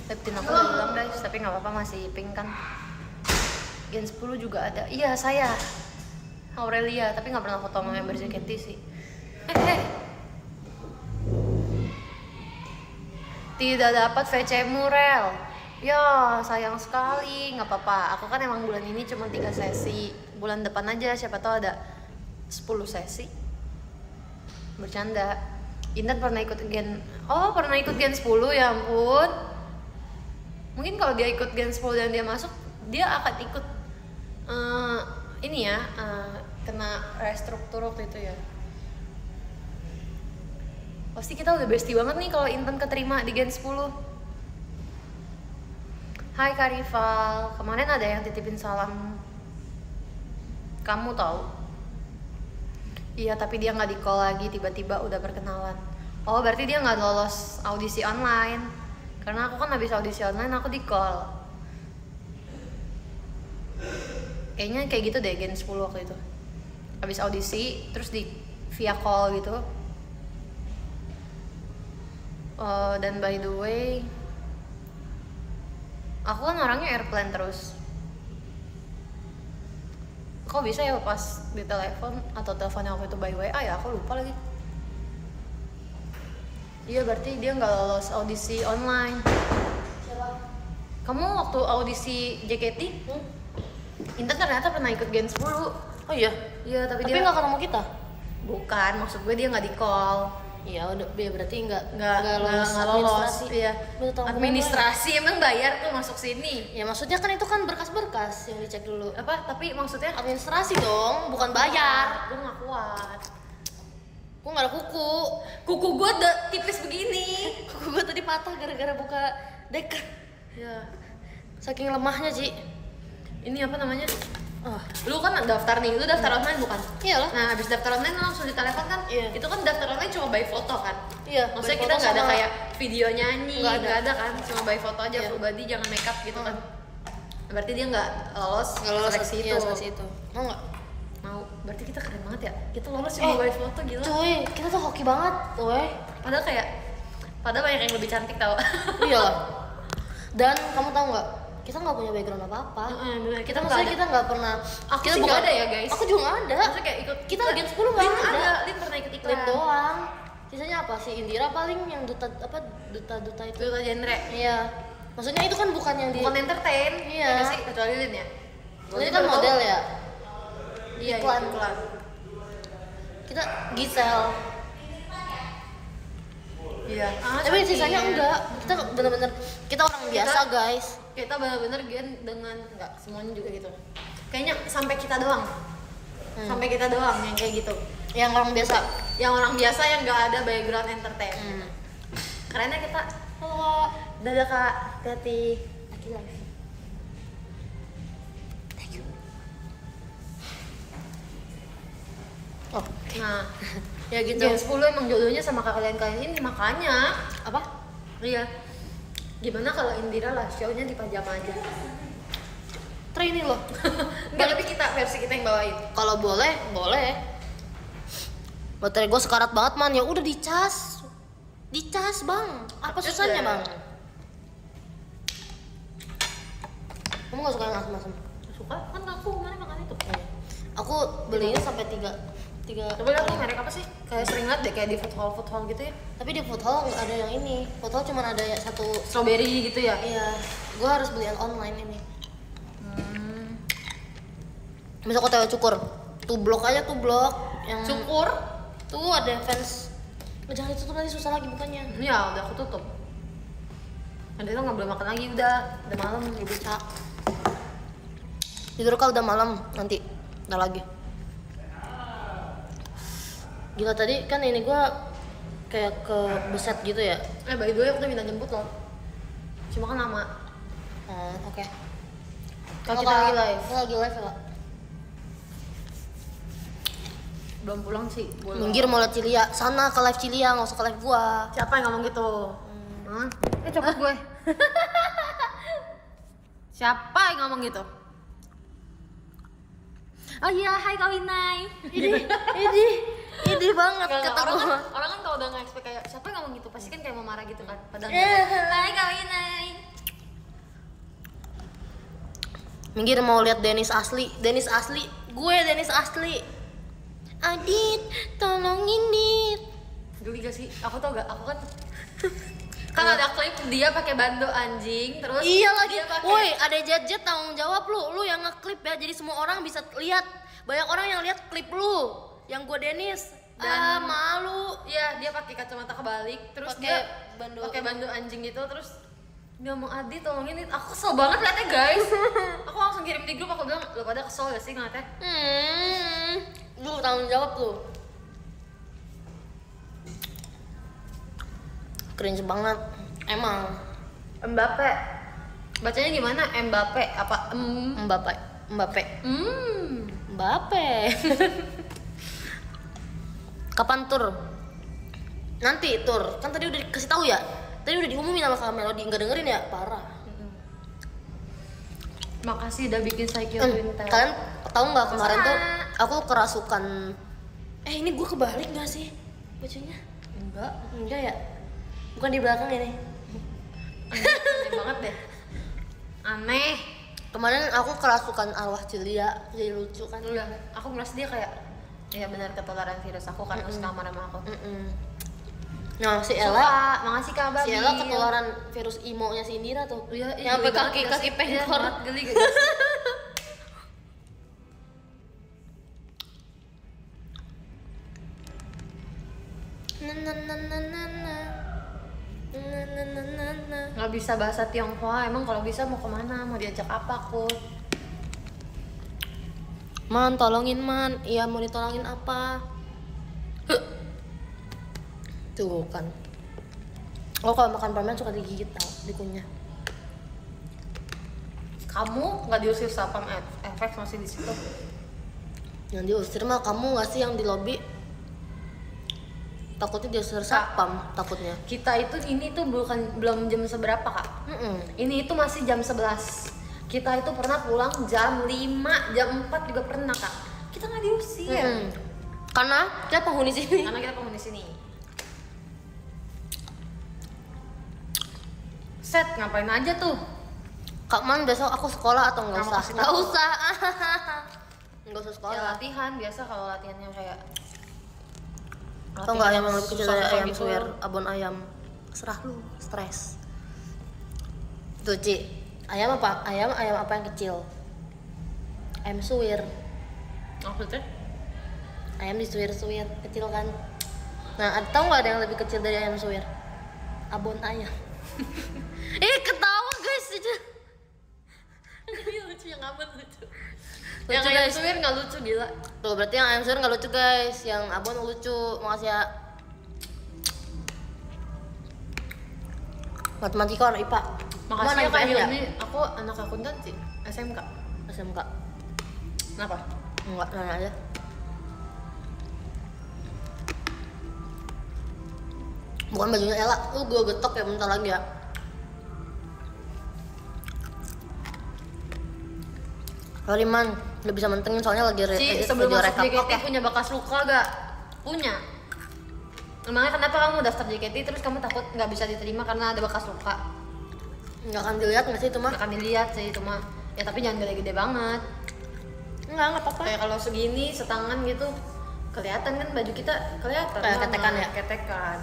Leptin aku udah bilang guys, tapi nggak apa-apa masih pink kan. Gen 10 juga ada. Iya saya. Aurelia, tapi nggak pernah foto sama member JKT sih. Tidak dapat VC Murel. Ya sayang sekali, nggak apa-apa. Aku kan emang bulan ini cuma 3 sesi. Bulan depan aja siapa tahu ada 10 sesi. Bercanda. Intan pernah ikut pernah ikut Gen 10 ya ampun. Mungkin kalau dia ikut Gen 10 dan dia masuk, dia akan ikut kena restruktur waktu itu ya. Pasti kita udah bestie banget nih kalau Intan keterima di Gen 10. Hai Kak Rival, kemarin ada yang titipin salam. Kamu tahu? Iya, tapi dia nggak di call lagi, tiba-tiba udah perkenalan. Oh, berarti dia nggak lolos audisi online. Karena aku kan habis audisi online, aku di call. Kayaknya kayak gitu deh Gen 10 waktu itu. Habis audisi, terus via call gitu. Dan by the way, aku kan orangnya airplane terus. Kok bisa ya pas di telepon atau teleponnya waktu itu by WA ya, aku lupa lagi. Iya berarti dia nggak lolos audisi online. Siapa? Kamu waktu audisi JKT, Intan ternyata pernah ikut Gen 10. Oh iya? Iya, tapi Tapi dia nggak ketemu kita? bukan, maksud gue dia nggak di call. Iya udah, ya berarti nggak Nggak lolos lolos. administrasi. Iya. Lu tahu Administrasi emang bayar tuh masuk sini. ya maksudnya kan itu kan berkas-berkas yang dicek dulu. Apa? Tapi maksudnya Administrasi dong, bukan bayar. gue nggak kuat. Gue nggak ada kuku. Kuku gue udah tipis begini. Kuku gue tadi patah gara-gara buka deker. Ya. Saking lemahnya Ci. Ini apa namanya? Oh. Lu kan daftar nih, lu daftar online bukan? Iyalah. Nah, habis daftar online lu langsung ditelepon kan? Iya. Itu kan daftar online cuma by foto kan? Iya. Maksudnya by kita foto nggak ada sama- kayak video nyanyi, Nggak ada. nggak ada kan? Cuma by foto aja, Iya. full body, jangan makeup gitu kan? Berarti dia nggak lolos, nggak lolos seleksi itu. iya, seleksi itu. Mau nggak? Mau. Berarti kita keren banget ya? Kita lolos Eh, cuma by foto gila. Cuy, kita tuh hoki banget, weh. Padahal banyak yang lebih cantik tau. Iya. Dan kamu tahu nggak? Kita nggak punya background apa-apa. Bener, kita nggak Maksudnya ada. kita nggak pernah. Aku kita sih nggak ada ya, guys. Aku juga nggak ada. Maksudnya kayak ikut Kita Gen 10 nggak Lin ada. Lin pernah ikut iklan. Lin doang. Sisanya apa sih? Indira paling yang duta duta itu. Duta genre. Iya. Maksudnya itu kan bukan yang di. Bukan entertain. Iya. nggak sih, kecuali Lin ya. Ini kan model ya. Iya, iklan. iklan. Kita Gisel. Iya. Tapi sisanya enggak. Kita bener-bener kita orang biasa guys. Kita benar-benar gen dengan nggak semuanya juga gitu. Kayaknya sampai kita doang. Sampai kita doang yang kayak gitu. Yang orang biasa. Yang orang biasa yang nggak ada background entertain. Kerennya kita. Halo, dadah Kak, hati-hati. Lagi live. Thank you. Oh, Nah, ya gitu. Gen 10 emang jodohnya sama kalian-kalian ini makanya. Apa? Iya. Gimana kalau Indira lah show-nya di pajama aja? Training loh. Enggak, tapi kita versi kita yang bawain. Kalau boleh, boleh. Baterai gue sekarat banget man, ya udah dicas. Dicas bang. Apa Dicas susahnya ya? bang? Kamu gak suka yang asam-asam? Suka? Kan aku kemarin makan itu. Aku belinya sampai tiga Coba lihat tuh merek apa sih? Kayak sering liat deh kayak di food hall gitu ya. Tapi di food hall nggak ada yang ini. Food hall cuma ada ya satu. Strawberry gitu ya. Iya, gue harus beli yang online ini. Misal kota cukur, tuh blok aja tuh blok yang Cukur? tuh ada fans. Oh, jangan ditutup nanti susah lagi bukannya. Ya udah aku tutup. Nanti lo nggak boleh makan lagi udah malam ibu. Bisa. Tidur kau udah malam nanti, udah lagi. Gila tadi kan ini gue kayak ke beset gitu ya. By the way aku udah minta jemput lo. Cuma kan lama. Oke. Kalau kita lagi live. Kita lagi live ya. Belum pulang sih. Minggir mau liat Cilia, sana ke live Cilia, nggak usah ke live gua. Siapa yang ngomong gitu? Copot gue. Siapa yang ngomong gitu? Oh iya, hai Kak Winay. Ini banget Gak, kata orang, gua. orang kan kalau udah nge-expect kayak siapa yang ngomong gitu pasti kan kayak mau marah gitu kan. Padahal hai Kak Winay. Minggir mau lihat Dennis asli, gue Dennis asli. Adit, tolongin Dit. Geli gak sih? Aku tau gak? Aku kan kan ada klip dia pakai bando anjing terus Iya lagi. dia pakai Woi, ada jet tanggung jawab lu yang ngeklip ya. Jadi semua orang bisa lihat. Banyak orang yang lihat klip lu. Yang gue Dennis. Dan- Malu. Iya, dia pakai kacamata kebalik terus Pakai dia bando. pakai bando anjing gitu terus dia ngomong Adi tolongin Dit. Aku kesel banget liatnya guys. Aku langsung kirim di grup, aku bilang lo pada kesel gak sih ngeliatnya? Lu tanggung jawab tuh. Cringe banget. Emang. Mbappe. Bacanya gimana? Mbappe apa? Mbappe. Kapan tur? Nanti tur. Kan tadi udah dikasih tahu ya. Tadi udah diumumin sama Kak Melody, nggak dengerin ya? Parah. Makasih udah bikin Saikyo Twintel. Kalian tahu nggak kemarin tuh Sama. aku kerasukan. Ini gue kebalik nggak sih bajunya? Enggak ya? Bukan di belakang ini. Aneh banget deh. Aneh. Kemarin aku kerasukan arwah Cilia, jadi lucu kan? Udah, aku ngerasa dia kayak ya benar ketularan virus aku karena suka sama aku. Nah si Suka, Ella, makasih Kak Babil. si Ella ketularan virus imo-nya si Indira tuh. Iya, Yang sampai kaki pengkor. Geli gitu. Nggak bisa bahasa Tionghoa, emang kalau bisa mau kemana? Mau diajak apa aku? Man, tolongin man. Iya, mau ditolongin apa? Tuh kan. Oh, kalau makan permen suka digigit tau, dikunyah. Kamu nggak diusir sapam efek masih di situ? Yang diusir mah kamu nggak sih yang di lobi? Takutnya diusir sapam, takutnya. Kita itu ini tuh belum jam seberapa Kak? Ini itu masih jam 11. Kita itu pernah pulang jam 5, jam 4 juga pernah Kak. Kita nggak diusir. Karena kita penghuni sini. Karena kita penghuni sini. Set, ngapain aja tuh? Kak Man, besok aku sekolah atau nggak Kamu usah? kasih Nggak tahu. usah. Nggak usah Ya sekolah. latihan, biasa kalau latihannya kayak Atau nggak ayam yang lebih kecil dari susah-susah ayam gitu. suwir, abon ayam. Serah lu, stres. Tuh Ci, ayam apa? Ayam apa yang kecil? Ayam suwir. Maksudnya? Ayam disuwir-suwir, kecil kan? Nah, tau nggak ada yang lebih kecil dari ayam suwir? Abon ayam. Ketawa guys itu. Ini lucu, yang abon lucu. Lucu, Yang ayam guys. suwir nggak lucu, gila. Tuh berarti yang ayam suwir nggak lucu guys, yang abon lucu. Makasih ya. Matematika orang IPA. Makasih Mana ya Kak IPS ya? Hilmi, aku anak akuntansi SMK. SMK. Kenapa? Enggak, nanya aja. Bukan bajunya Ella, gue getok ya bentar lagi ya. Sorry man, gak bisa mentengin soalnya lagi Si sebelum video masuk rekap. JKT Oke. punya bekas luka gak? Punya. Emangnya kenapa kamu daftar JKT terus kamu takut nggak bisa diterima karena ada bekas luka? Nggak akan dilihat nggak sih itu mah? Nggak akan dilihat sih itu mah. Ya tapi jangan gede-gede banget. Nggak apa-apa. Kayak kalau segini setangan gitu kelihatan kan baju kita kelihatan. Kayak mana, ketekan ya? Ketekan.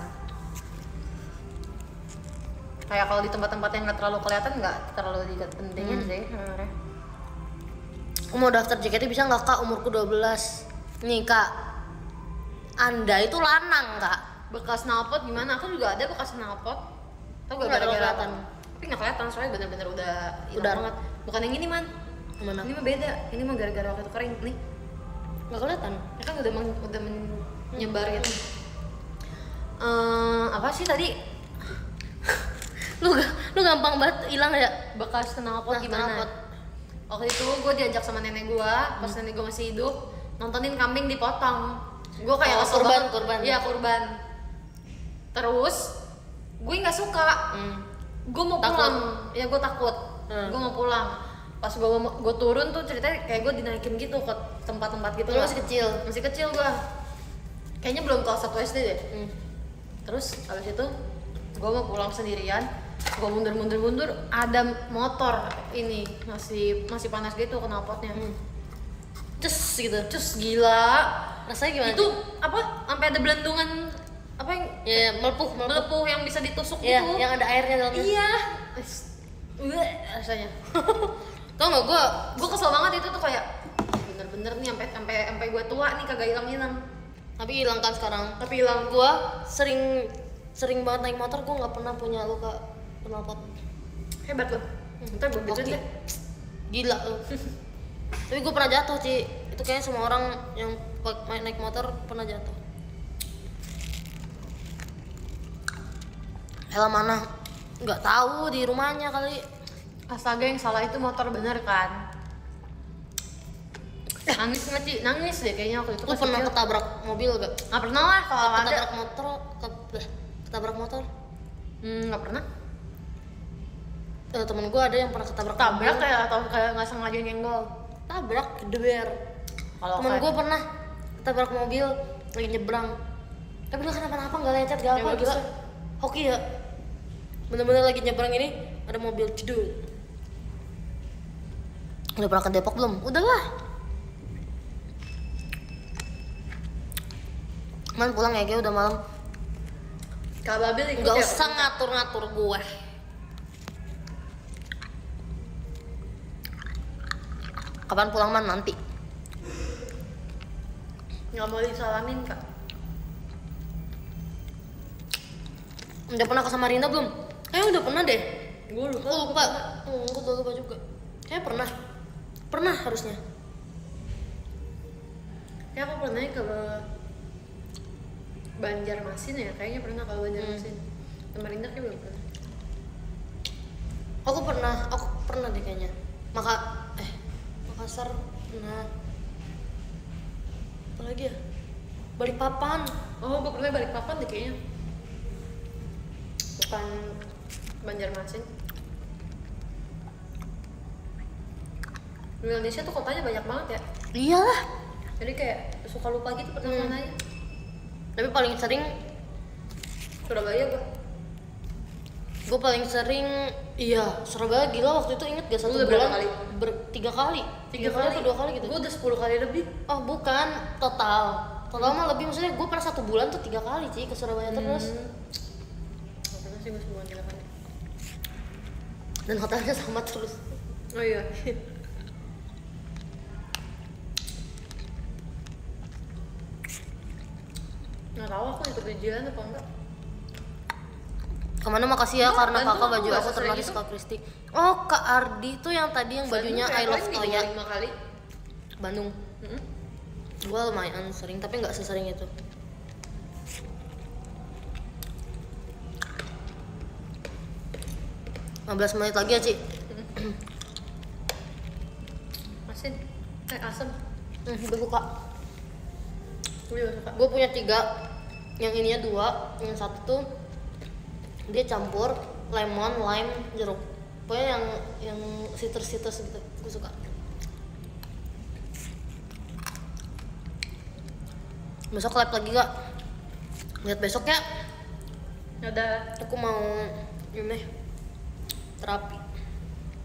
Kayak kalau di tempat-tempat yang nggak terlalu kelihatan nggak terlalu pentingin sih sebenarnya. Aku mau daftar JKT bisa nggak kak? Umurku 12. Nih kak, Anda itu lanang kak. Bekas knalpot gimana? Aku juga ada bekas knalpot. Tau gak Nggak terlalu gara-gara apa? kelihatan. Tapi nggak kelihatan soalnya bener-bener udah hilang Udah. banget. Bukan yang ini man. Mana? Ini mah beda. Ini mah gara-gara waktu itu kering nih. Nggak kelihatan. Ya kan udah menyebar gitu. Apa sih tadi? Lu gampang banget hilang ya. Bekas knalpot Nah, gimana? knalpot. Waktu itu gue diajak sama nenek gue, pas nenek gue masih hidup, nontonin kambing dipotong. Gue kayak Oh, kesel kurban, banget. kurban. Iya kurban. Terus gue nggak suka. Gue mau Takut. pulang. Ya gue takut. Gue mau pulang. Pas gue turun tuh ceritanya kayak gue dinaikin gitu ke tempat-tempat gitu. Lu lah. masih kecil. Masih kecil gue. Kayaknya belum kelas 1 SD deh. Terus habis itu gue mau pulang sendirian. Gue mundur, ada motor ini masih panas gitu knalpotnya. Cus gitu. Terus gila. Rasanya gimana? Itu apa? Sampai ada belendungan apa yang Ya melepuh. melepuh yang bisa ditusuk Iya, gitu. yang ada airnya dalamnya. Iya. Rasanya. Tau nggak gue? Gue kesel banget itu tuh kayak bener-bener nih sampai gue tua nih kagak hilang. Tapi hilang kan sekarang. Tapi hilang. Gue sering banget naik motor, gue nggak pernah punya luka knalpot. Hebat loh. Ntar gue Oke. bikin deh. Gila lu. Tapi gue pernah jatuh Ci. Itu kayaknya semua orang yang naik motor pernah jatuh. Ella mana? Nggak tahu, di rumahnya kali. Astaga yang salah itu motor bener kan? Nangis nggak Ci? Nangis deh kayaknya waktu itu. Lu pas pernah kecil. ketabrak mobil gak? Nggak pernah lah kalau ada. Ketabrak motor? Ketabrak motor? Nggak pernah. Temen gue ada yang pernah ketabrak Tabrak mobil. kayak atau kayak nggak sengaja nyenggol. Tabrak, gedeber. Kalau Temen kayak- gue pernah ketabrak mobil lagi nyebrang. Tapi dia kenapa-napa, nggak lecet, gak Ya, apa bagus gila. lah. Hoki ya. Bener-bener lagi nyebrang ini ada mobil jedul. Udah pernah ke Depok belum? Udahlah. Man pulang ya, kayak udah malam. Kak Babil ikut Nggak ya? usah ngatur-ngatur gue. Kapan pulang man? Nanti. Nggak mau disalamin Kak. Udah pernah ke Samarinda belum? Kayaknya udah pernah deh. Gue lupa. Lupa. Gue udah lupa juga. Kayaknya pernah. Pernah harusnya. Ya aku pernah ke Banjarmasin ya, kayaknya pernah kalau Banjarmasin. Samarinda kayak belum pernah. Aku pernah deh kayaknya. Makassar pernah. Apa lagi ya? Balikpapan. Oh, gue pernah Balikpapan deh kayaknya. Bukan Banjarmasin. Di Indonesia tuh kotanya banyak banget ya. Iyalah. Jadi kayak suka lupa gitu pernah mana aja. Tapi paling sering Surabaya gue paling sering Surabaya. Gila, waktu itu inget gak satu Lu udah berapa bulan kali? 3 kali. 3 kali atau 2 kali gitu. Gue udah 10 kali lebih. Oh bukan, total mah lebih. Maksudnya gue pernah 1 bulan tuh 3 kali sih ke Surabaya terus. Gak pernah sih gue sebulan 3 kali. Dan hotelnya sama terus. Oh iya. Nggak tahu aku ikut ujian apa enggak. Kemana makasih ya karena Bandung kakak aku baju nggak aku sesering terlaris itu. Kak Kristi. Oh Kak Ardi tuh yang tadi yang bajunya I love Toya. 5 kali. Bandung. Gue lumayan sering tapi nggak sesering itu. Hmm. 15 menit lagi ya Ci. Asin. Asam. Gue suka. Gue juga suka. Gue punya 3. Yang ininya 2. Yang satu tuh dia campur lemon, lime, jeruk. Pokoknya yang citrus gitu. Gue suka. Besok lab lagi gak? Lihat besok ya. Ada. Aku mau ini terapi.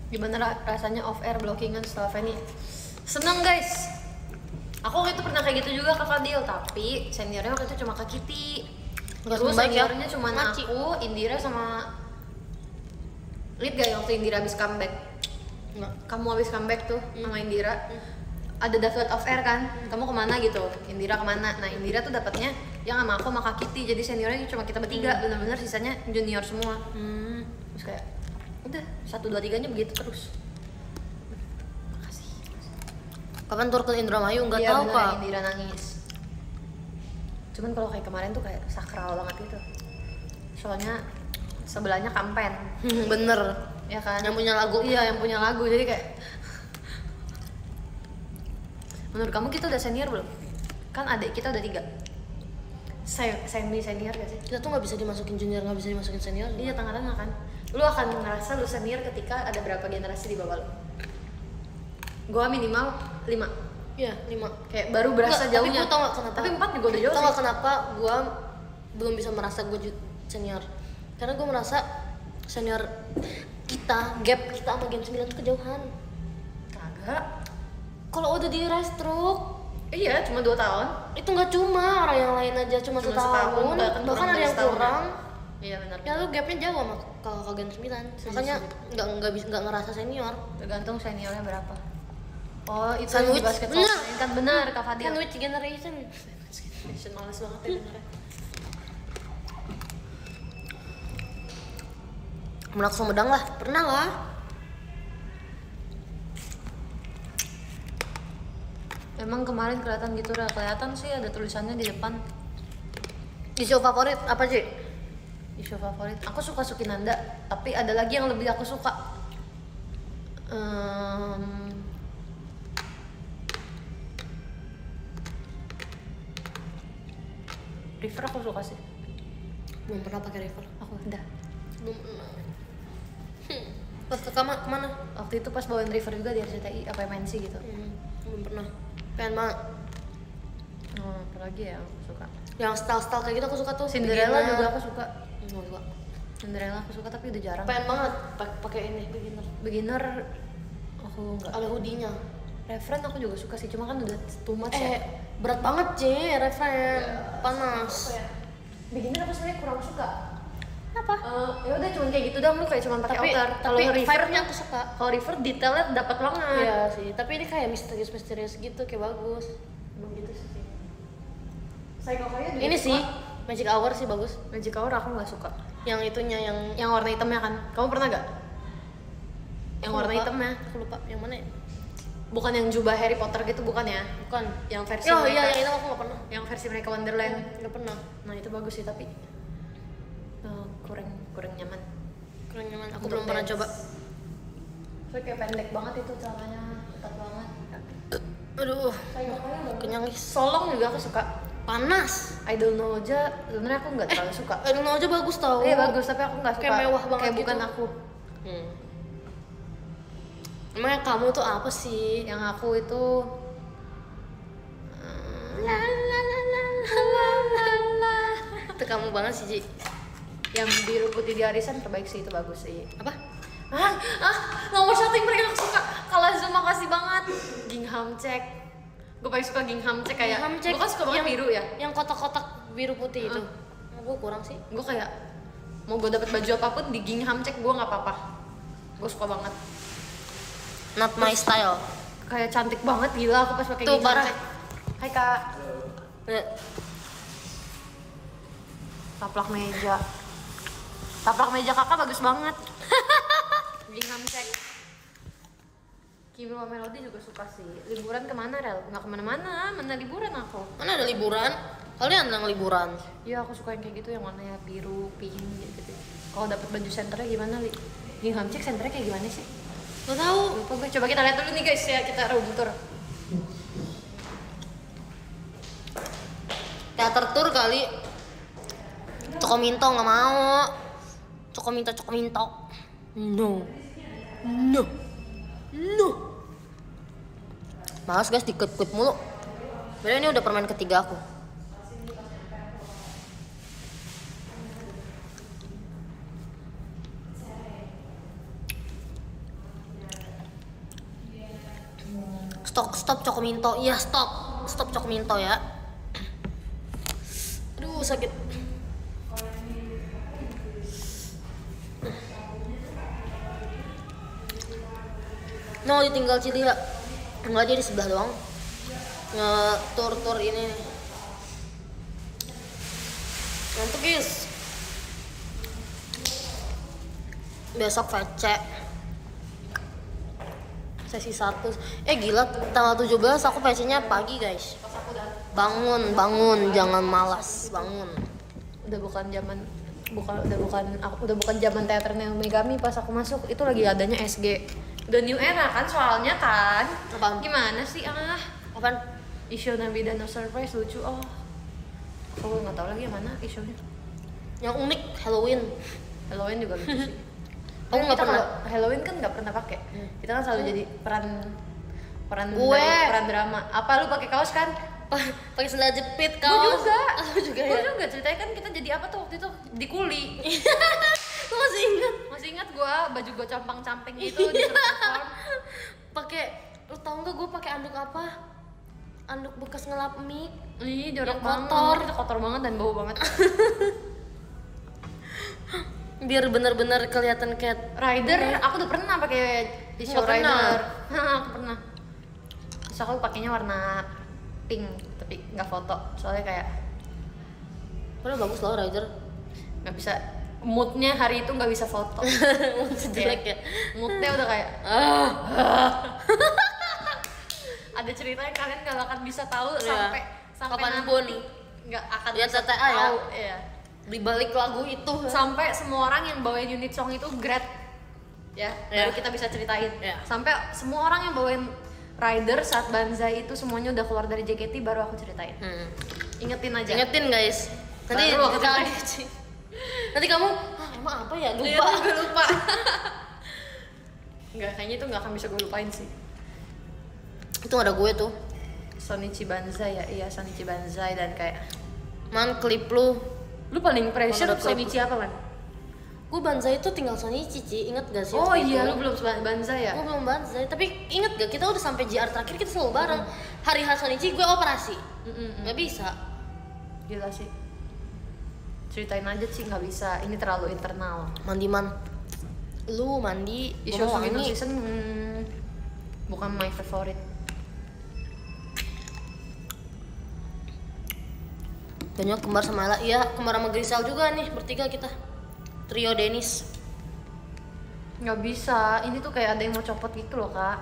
Gimana rasanya off air blockingan setelah Fanny? Seneng guys. Aku waktu itu pernah kayak gitu juga ke Fadil, tapi seniornya waktu itu cuma ke Kitty. Nggak Terus baik ya? seniornya cuma Maci. aku, Indira sama Lihat gak yang waktu Indira habis comeback? Enggak. Kamu habis comeback tuh sama Indira. Ada daftar off air kan? Kamu kemana gitu? Indira kemana? Nah Indira tuh dapatnya yang sama aku sama Kak Kitty. Jadi seniornya cuma kita bertiga, benar-benar sisanya junior semua. Terus kayak udah 1, 2, 3-nya begitu terus. Makasih. Kapan tur ke Indramayu? Nggak Iya, tahu bener, Kak. Indira nangis. Cuman kalau kayak kemarin tuh kayak sakral banget gitu. Soalnya sebelahnya Kampen, Bener. ya kan? Yang punya lagu. Iya, yang punya lagu. Jadi kayak menurut kamu kita udah senior belum? Kan adik kita udah 3. Senior gak sih? Kita tuh nggak bisa dimasukin junior, nggak bisa dimasukin senior. Iya, tengah-tengah kan. Lu akan ngerasa lu senior ketika ada berapa generasi di bawah lu. Gua minimal 5. Iya 5. Kayak baru berasa Nggak, jauhnya. Tapi gue tau gak kenapa? Tapi 4 juga udah jauh Tau sih. gak kenapa gue belum bisa merasa gue senior? Karena gue merasa senior kita, gap kita sama Gen 9 tuh kejauhan. Kagak. Kalau udah di restruk, Iya, cuma 2 tahun. itu nggak cuma orang yang lain aja cuma Cuma setahun, setahun, bahkan ada dari yang setahun. kurang. Iya benar. Ya lu gapnya jauh sama kakak Gen 9. Makanya nggak ngerasa senior. Tergantung seniornya berapa. Oh, itu Sandwich. yang di basketball Bener. kan benar Kak Fadil. Sandwich generation. Males banget ya dengernya. Menak Sumedang lah, pernah lah. Emang kemarin kelihatan gitu, udah kelihatan sih ada tulisannya di depan. Isu favorit apa sih? Isu favorit, aku suka Sukinanda, tapi ada lagi yang lebih aku suka. River aku suka sih. Belum pernah pakai River. Aku udah. Belum pernah. Pas ke kemana? Waktu itu pas bawain River juga di RCTI apa MNC gitu. Belum pernah. Pengen banget. Apa lagi ya aku suka. Yang style-style kayak gitu aku suka tuh. Cinderella Beginner. juga aku suka. Nggak suka. Cinderella aku suka tapi udah jarang. Pengen banget pakai ini beginner. Beginner aku enggak. Ada hoodie-nya. Referen aku juga suka sih, cuma kan udah too much ya. Berat banget C, referen. Panas. Apa ya? beginner aku sebenarnya kurang suka. Kenapa? Ya udah cuman kayak gitu doang, lu kayak cuman pakai outer. Tapi River vibe-nya aku suka. Kalau River detailnya dapat banget. Iya sih, tapi ini kayak misterius gitu, kayak bagus. Emang gitu sih. Psycho Korea juga Ini suka. sih Magic Hour sih bagus. Magic Hour aku nggak suka. Yang itunya yang Warna hitamnya kan. Kamu pernah gak? Yang aku warna lupa. hitamnya. Aku lupa yang mana ya? Bukan yang jubah Harry Potter gitu, bukan ya? Bukan. Yang versi Oh mereka. iya, yang itu aku nggak pernah. Yang versi mereka Wonderland. Nggak pernah. Nah itu bagus sih tapi kurang nyaman. Kurang nyaman. Aku Untuk belum pernah dance. coba. Soalnya kayak pendek banget itu celananya, ketat banget. Aduh, Psycho Korea bagus. kenyang guys. Solong juga aku suka. Panas. I don't know aja sebenarnya aku nggak terlalu suka. Aduh, aja bagus tau. Iya bagus tapi aku nggak suka. Kayak mewah banget Kayak gitu. bukan aku. Emangnya kamu tuh apa sih? Yang aku itu La la la la la la la. Itu kamu banget sih, Ji. yang biru putih di arisan terbaik sih, itu bagus sih. Apa? Nomor satu yang mereka suka. Kalau Zoom makasih banget. Gingham Check. Gue paling suka Gingham Check kayak. Gue kan suka banget biru ya. Yang kotak-kotak biru putih itu. Gue kurang sih. Gue kayak mau gue dapet baju apapun di Gingham Check gue nggak apa-apa. Gue suka banget. Not my style. Kayak cantik banget gila aku pas pakai Tuh, Gingham parah. Check. Hai kak. Eh, Taplak meja. Taplak meja kakak bagus banget. Gingham Check. Kimi sama Melody juga suka sih. Liburan kemana Rel? Nggak kemana-mana, mana liburan aku. Mana ada liburan? Kalian yang liburan. Iya aku suka yang kayak gitu, yang warnanya biru, pink gitu. Kalau dapet baju senternya gimana Li? Gingham Check senternya kayak gimana sih? Gak tahu. Lupa gue. Coba kita lihat dulu nih guys ya, kita room tour. Teater tour kali. Cokominto nggak mau. Cokominto. No. Males guys, dikut-kut mulu. Padahal ini udah permen ketiga aku. Stop Cokominto. Iya, stop Cokominto ya. Aduh, sakit. No, ditinggal Cilia. Enggak, dia di sebelah doang. Nge-tour ini. Ngantuk guys. Besok VC. Sesi 1. Gila, tanggal 17 aku VC-nya pagi guys. Bangun, jangan malas, bangun. Udah bukan zaman teaternya Megami pas aku masuk, itu lagi adanya SG. Udah new era kan soalnya kan. Apaan? Gimana sih Apaan? Issue Nabida No Surprise lucu. Aku nggak tahu lagi yang mana isunya. Yang unik Halloween. Halloween juga lucu sih. Aku nggak Kita pernah. kalau Halloween kan nggak pernah pakai. Kita kan selalu jadi peran Gue. peran drama. Apa lu pakai kaos kan? Pakai sendal jepit Gue kaos. juga. Aku juga Gue ya. juga ceritanya kan kita jadi apa tuh waktu itu di kuli. Lu masih ingat? Masih ingat baju gue campang-camping gitu disuruh perform. Pakai, lu tau nggak gue pakai anduk apa? Anduk bekas ngelap mic. Ih, jorok Yang banget. kotor. Itu kotor banget dan bau banget. Biar bener-bener kelihatan kayak Rider, aku tuh pernah pakai t-shirt Nggak pernah. Rider. Aku pernah. Terus aku pakainya warna pink, tapi nggak foto. Soalnya kayak padahal bagus loh Rider. nggak bisa. Moodnya hari itu nggak bisa foto. Jelek ya. Moodnya udah kayak ada cerita yang kalian nggak akan bisa tahu Iya. sampai Kapanpun. nanti nggak akan Ya, bisa TTA ya. tahu. Iya. Di balik lagu itu. Sampai semua orang yang bawain unit song itu grad ya, Iya. baru kita bisa ceritain. Iya. Sampai semua orang yang bawain Rider saat Banzai itu semuanya udah keluar dari JKT baru aku ceritain. Ingetin aja. Ingetin guys. Nanti Baru aku kali. ceritain. Nanti kamu, emang apa ya? Iya, Lupa. gue lupa. Enggak, kayaknya itu nggak akan bisa gue lupain sih. Itu ada gue tuh. Sonichi Banzai ya, iya Sonichi Banzai dan kayak Man, klip lu. lu paling pressure Ada klip. Sonichi apa man? Gue Banzai itu tinggal Sonichi, Ci. Ingat gak sih? Oh waktu iya, itu? lu belum Banzai ya? Gue belum Banzai, tapi inget gak kita udah sampai JR terakhir kita selalu bareng. Hari H Sonichi gue operasi. Gak bisa. Gila sih. Ceritain aja sih nggak bisa, ini terlalu internal. Mandi man. Lu mandi. Isu gua mau Winter wangi. Season bukan my favorite. Banyak kembar sama Ella. Iya, kembar sama Grisel juga nih, bertiga kita. Trio Dennis. Nggak bisa, ini tuh kayak ada yang mau copot gitu loh kak.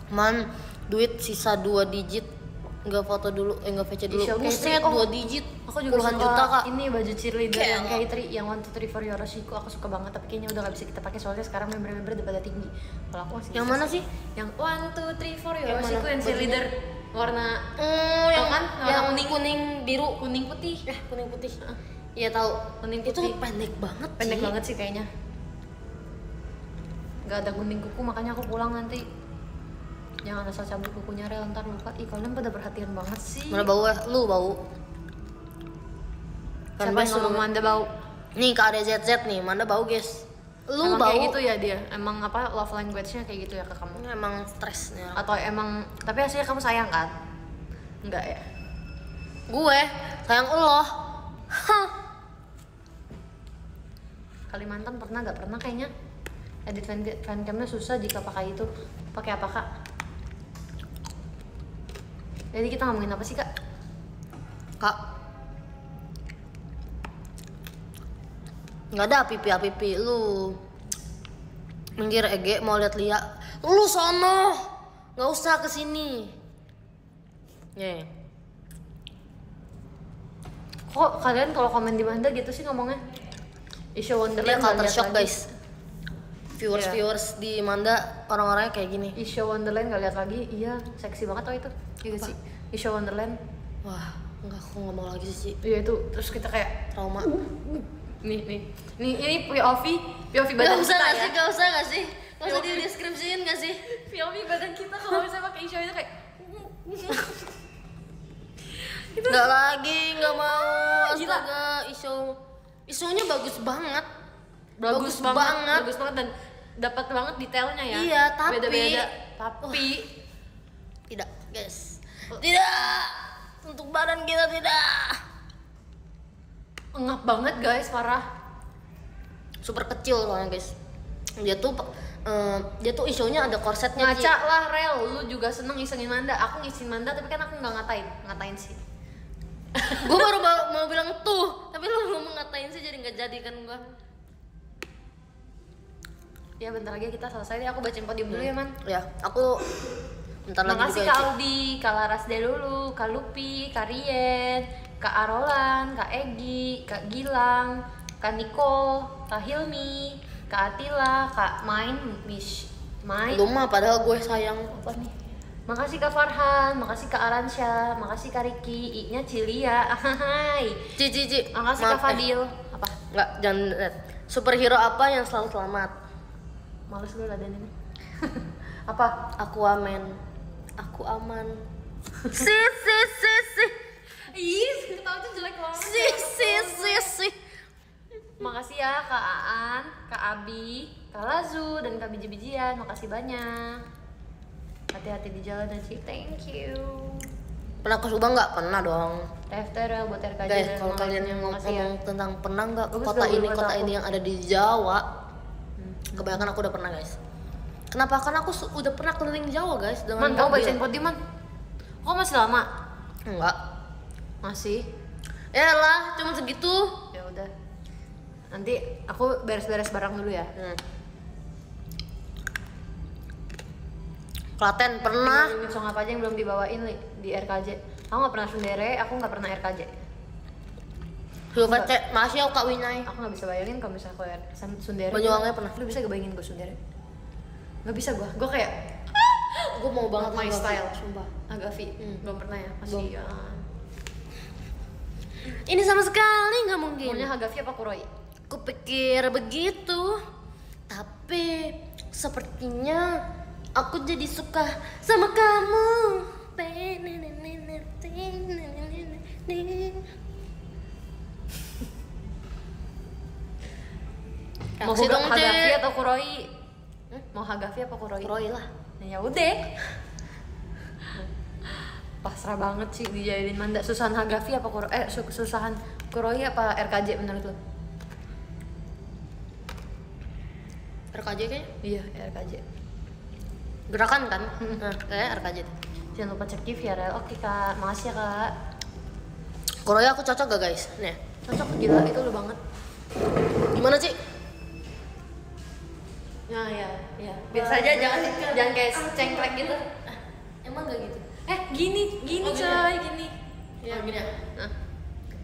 Man, duit sisa 2 digit. Nggak foto dulu, nggak VC dulu. Issue Buset, K3, 2 digit. Aku juga Puluhan suka juta kak. ini baju cheerleader Kayak yang K3 yang 1, 2, 3 for Yoroshiku. Aku suka banget, tapi kayaknya udah nggak bisa kita pakai soalnya sekarang member-member udah pada tinggi. Kalau aku masih Yang bisa mana sih? Yang 1, 2, 3 for Yang Yoroshiku mana? yang cheerleader warna yang kan? Warna yang kuning. kuning biru. kuning putih. Kuning putih. Iya tahu. Kuning Itu putih. pendek banget. Pendek sih. banget sih kayaknya. Gak ada gunting kuku, makanya aku pulang nanti. Jangan asal cabut kukunya rel, ntar luka. Ih kalian pada perhatian banget sih. Mana bau ya? Lu bau. Siapa yang ngomong Manda bau? Nih Kak ZZ nih, mana bau guys? Lu Emang bau. kayak gitu ya dia? Emang apa love language-nya kayak gitu ya ke kamu? Ini emang stresnya. Atau emang, tapi aslinya kamu sayang kan? Enggak ya? Gue sayang Allah. Hah. Kalimantan pernah gak pernah kayaknya? Edit fancamnya susah jika pakai itu. Pakai apa kak? Jadi kita ngomongin apa sih kak? Kak. Nggak ada apipi lu. Minggir Ege mau lihat Lia. Lu sono. Nggak usah kesini. Nih. Kok kalian kalau komen di Manda gitu sih ngomongnya? Isya Dia Wonderland gak culture lihat shock lagi. guys. Viewers di Manda orang-orangnya kayak gini. Isya Wonderland gak lihat lagi. Iya, seksi banget tau itu. Iya gak sih? Isya Wonderland. Wah, enggak aku nggak mau lagi sih. Iya itu, terus kita kayak Trauma. nih ini POV Gak badan usah kita nggak ya. sih? Gak usah nggak sih? Gak usah POV. dideskripsiin nggak sih? POV badan kita kalau misalnya pakai Isya itu kayak Nggak lagi, nggak mau. Gila. Astaga, isunya bagus banget. bagus banget dan dapat banget detailnya ya. Iya, tapi- beda-beda. Tapi Tidak, guys. Tidak. Untuk badan kita tidak. ngap banget guys, parah. Super kecil soalnya guys. Dia tuh isunya ada korsetnya. Ngaca lah Rel, lu juga seneng isengin Manda. Aku ngisin Manda tapi kan aku nggak ngatain sih. Gue baru mau bilang tuh, tapi lu ngomong ngatain sih jadi nggak jadi kan gue. Ya bentar lagi kita selesai deh, aku bacain podium dulu ya man. Ya, aku bentar lagi Makasih juga Kak Ci. Aldi, Kak Laras dulu, Kak Lupi, Kak Rien, Kak Arolan, Kak Egi, Kak Gilang, Kak Nicole, Kak Hilmi, Kak Atila, Kak Main, Lu mah padahal gue sayang. apa nih? Makasih Kak Farhan, makasih Kak Aransya, makasih Kak Riki, I-nya Cilia, hai. Cici. Makasih Kak Fadil. Apa? Enggak, jangan lihat. Superhero apa yang selalu selamat? Males gue laden ini. Apa? Aku aman. Si. Ih, ketawa tuh jelek banget. Si. Makasih ya Kak Aan, Kak Abi, Kak Lazu, dan Kak Biji-bijian. Makasih banyak. Hati-hati di jalan dan thank you. Pernah ke Subang nggak? Pernah dong. TFTR buat RKJ Guys, dan kalau Mama. kalian yang Makasih ya. ngomong tentang pernah nggak ke Bagus kota dong, ini, buat kota aku. ini yang ada di Jawa, kebanyakan aku udah pernah guys. Kenapa? Karena aku udah pernah keliling Jawa guys dengan Man, kamu mobil. bacain podium man. Kok masih lama? Enggak. Masih. Ya lah, cuma segitu. Ya udah. Nanti aku beres-beres barang dulu ya. Klaten pernah. Ini song apa aja yang belum dibawain Li, di RKJ? Aku nggak pernah Sundere, aku nggak pernah RKJ. Coba cek, masih ya Kak Winay. Aku nggak bisa bayangin kalau misalnya aku Sundere. Banyuwangi pernah. Lu bisa kebayangin gue Sundere? Nggak bisa gue kayak Gue mau banget my Agavi, style. sumpah. Agavi. Belum pernah ya, masih. Ini sama sekali nggak mungkin. Maunya Agavi apa Kuroi? Kupikir begitu, tapi sepertinya aku jadi suka sama kamu. Mau Kasih dong, Hagafi Cek. atau Kuroi? Mau Hagafi apa Kuroi? Kuroi lah. Nah, ya udah. pasrah banget sih dijahilin Manda. Susahan Hagafi apa Susahan Kuroi apa RKJ menurut lo? RKJ kayaknya. Iya, RKJ. Gerakan kan? Nah, kayak RKJ. Jangan lupa cek TV ya, Rel. Oke Kak, makasih ya Kak. Korea aku cocok gak guys? Nih. Cocok, gila itu lu banget. Gimana sih? Nah ya, biasa aja, jangan kayak cengklek gitu. Emang gak gitu? Gini Oh, coy, gini. Ya gini ya. Nah.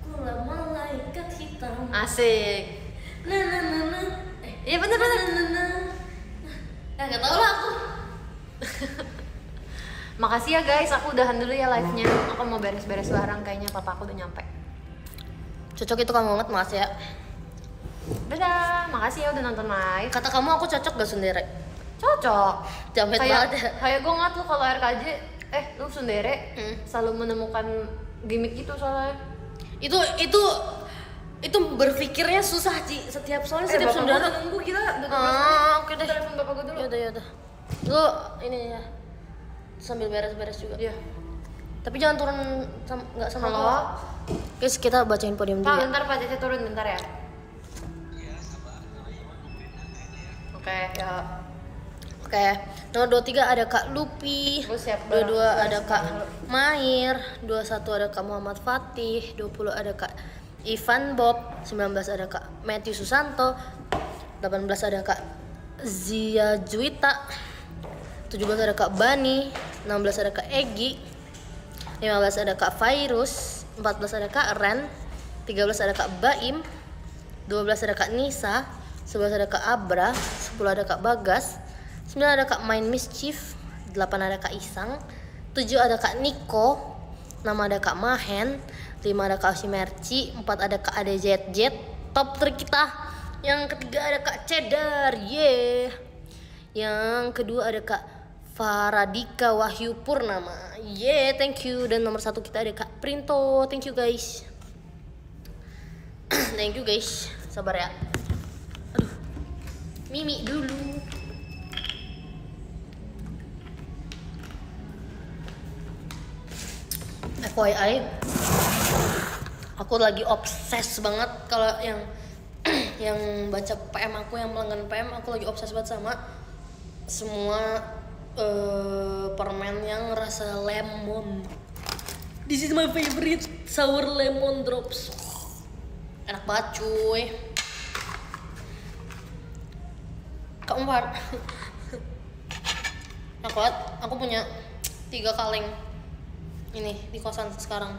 Kula malaikat hitam. Asik. Nah. Iya bener. Gak tau lah aku. Makasih ya guys, aku udahan dulu ya live-nya. Aku mau beres-beres barang, kayaknya papa aku udah nyampe. Cocok itu kamu banget, makasih ya. Dadah, makasih ya udah nonton live. Kata kamu aku cocok gak sundere? Cocok. Jamet banget ya. Kayak gue ngat lu kalau RKJ, lu sundere selalu menemukan gimmick gitu soalnya. Itu berpikirnya susah Ci, setiap setiap bapak sundere. gua udah nunggu gila. Oke deh. Telepon bapak gue dulu. Yaudah. Lu ini ya. Sambil beres-beres juga. Iya. Tapi jangan turun nggak sama Halo. gua. Guys, kita bacain podium dulu Pak, ya. bentar Pak Cece turun bentar ya. Oke, ya. Oke. Nomor 23 ada Kak Lupi. Gua siap 22 barang. ada Kak Mair, 21 ada Kak Muhammad Fatih, 20 ada Kak Ivan Bob, 19 ada Kak Matthew Susanto, 18 ada Kak Zia Juwita, 17 ada Kak Bani, 16 ada Kak Egi, 15 ada Kak Virus, 14 ada Kak Ren, 13 ada Kak Baim, 12 ada Kak Nisa, 11 ada Kak Abra, 10 ada Kak Bagas, 9 ada Kak Main Mischief, 8 ada Kak Isang, 7 ada Kak Niko, 6 ada Kak Mahen, 5 ada Kak Osimerci, 4 ada Kak ADZZ, top 3 kita. Yang ketiga ada Kak Cedar, yeah. Yang kedua ada Kak Faradika Wahyu Purnama, yeah, thank you. Dan nomor 1 kita ada Kak Printo, thank you guys. Thank you guys, sabar ya. Aduh, Mimi dulu. FYI, aku lagi obses banget kalau yang yang baca PM aku, yang pelanggan PM, aku lagi obses banget sama semua permen yang rasa lemon. This is my favorite, sour lemon drops. Enak banget cuy. Keempat, enak banget. Aku punya 3 kaleng ini di kosan sekarang.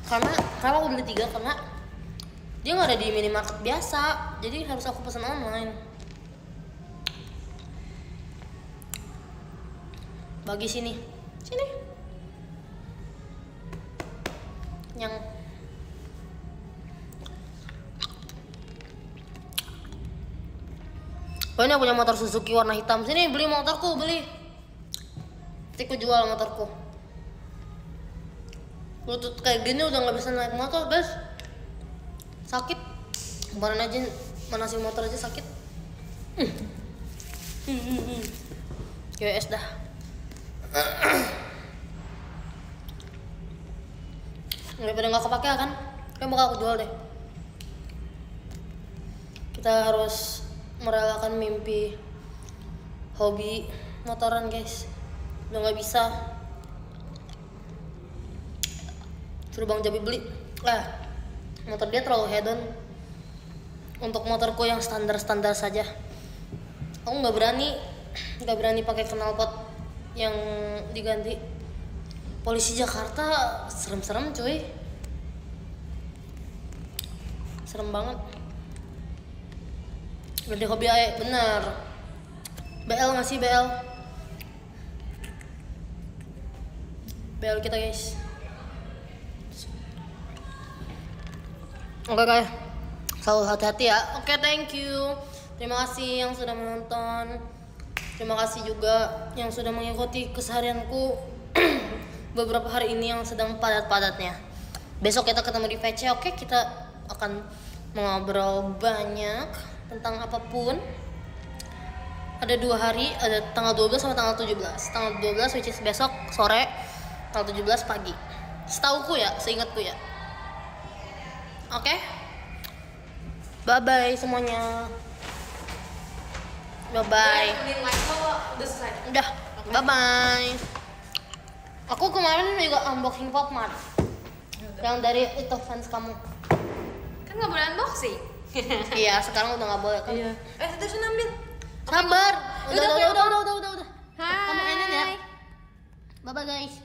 Karena aku beli 3 karena dia nggak ada di minimarket biasa, jadi harus aku pesan online. Bagi sini yang ini punya motor Suzuki warna hitam. Sini beli motorku, beli. Nanti aku jual motorku. Lutut kayak gini udah nggak bisa naik motor guys, sakit. Kemarin aja manasin motor aja sakit. US dah. Daripada nggak kepake kan, kayak bakal aku jual deh. Kita harus merelakan mimpi hobi motoran guys. Udah nggak bisa. Suruh Bang Jabi beli. Motor dia terlalu hedon untuk motorku yang standar saja. Aku nggak berani pakai knalpot yang diganti. Polisi Jakarta serem-serem cuy, serem banget. Ganti hobi aja, bener. BL nggak sih BL kita guys. Oke guys, selalu hati-hati ya. Oke, thank you. Terima kasih yang sudah menonton. Terima kasih juga yang sudah mengikuti keseharianku beberapa hari ini yang sedang padat-padatnya. Besok kita ketemu di VC, oke? Kita akan mengobrol banyak tentang apapun. ada 2 hari, ada tanggal 12 sama tanggal 17. Tanggal 12 which is besok sore, tanggal 17 pagi. Setauku ya, seingatku ya. Oke. Bye bye semuanya. Bye bye. Udah selesai. Udah. Bye bye. Aku kemarin juga unboxing Popmart. Yang dari itu fans kamu. Kan nggak boleh unboxing. Iya, sekarang udah nggak boleh kan? Iya. Terus ambil. Sabar. Udah. Udah. Hai. Kamu ini ya. Bye bye guys.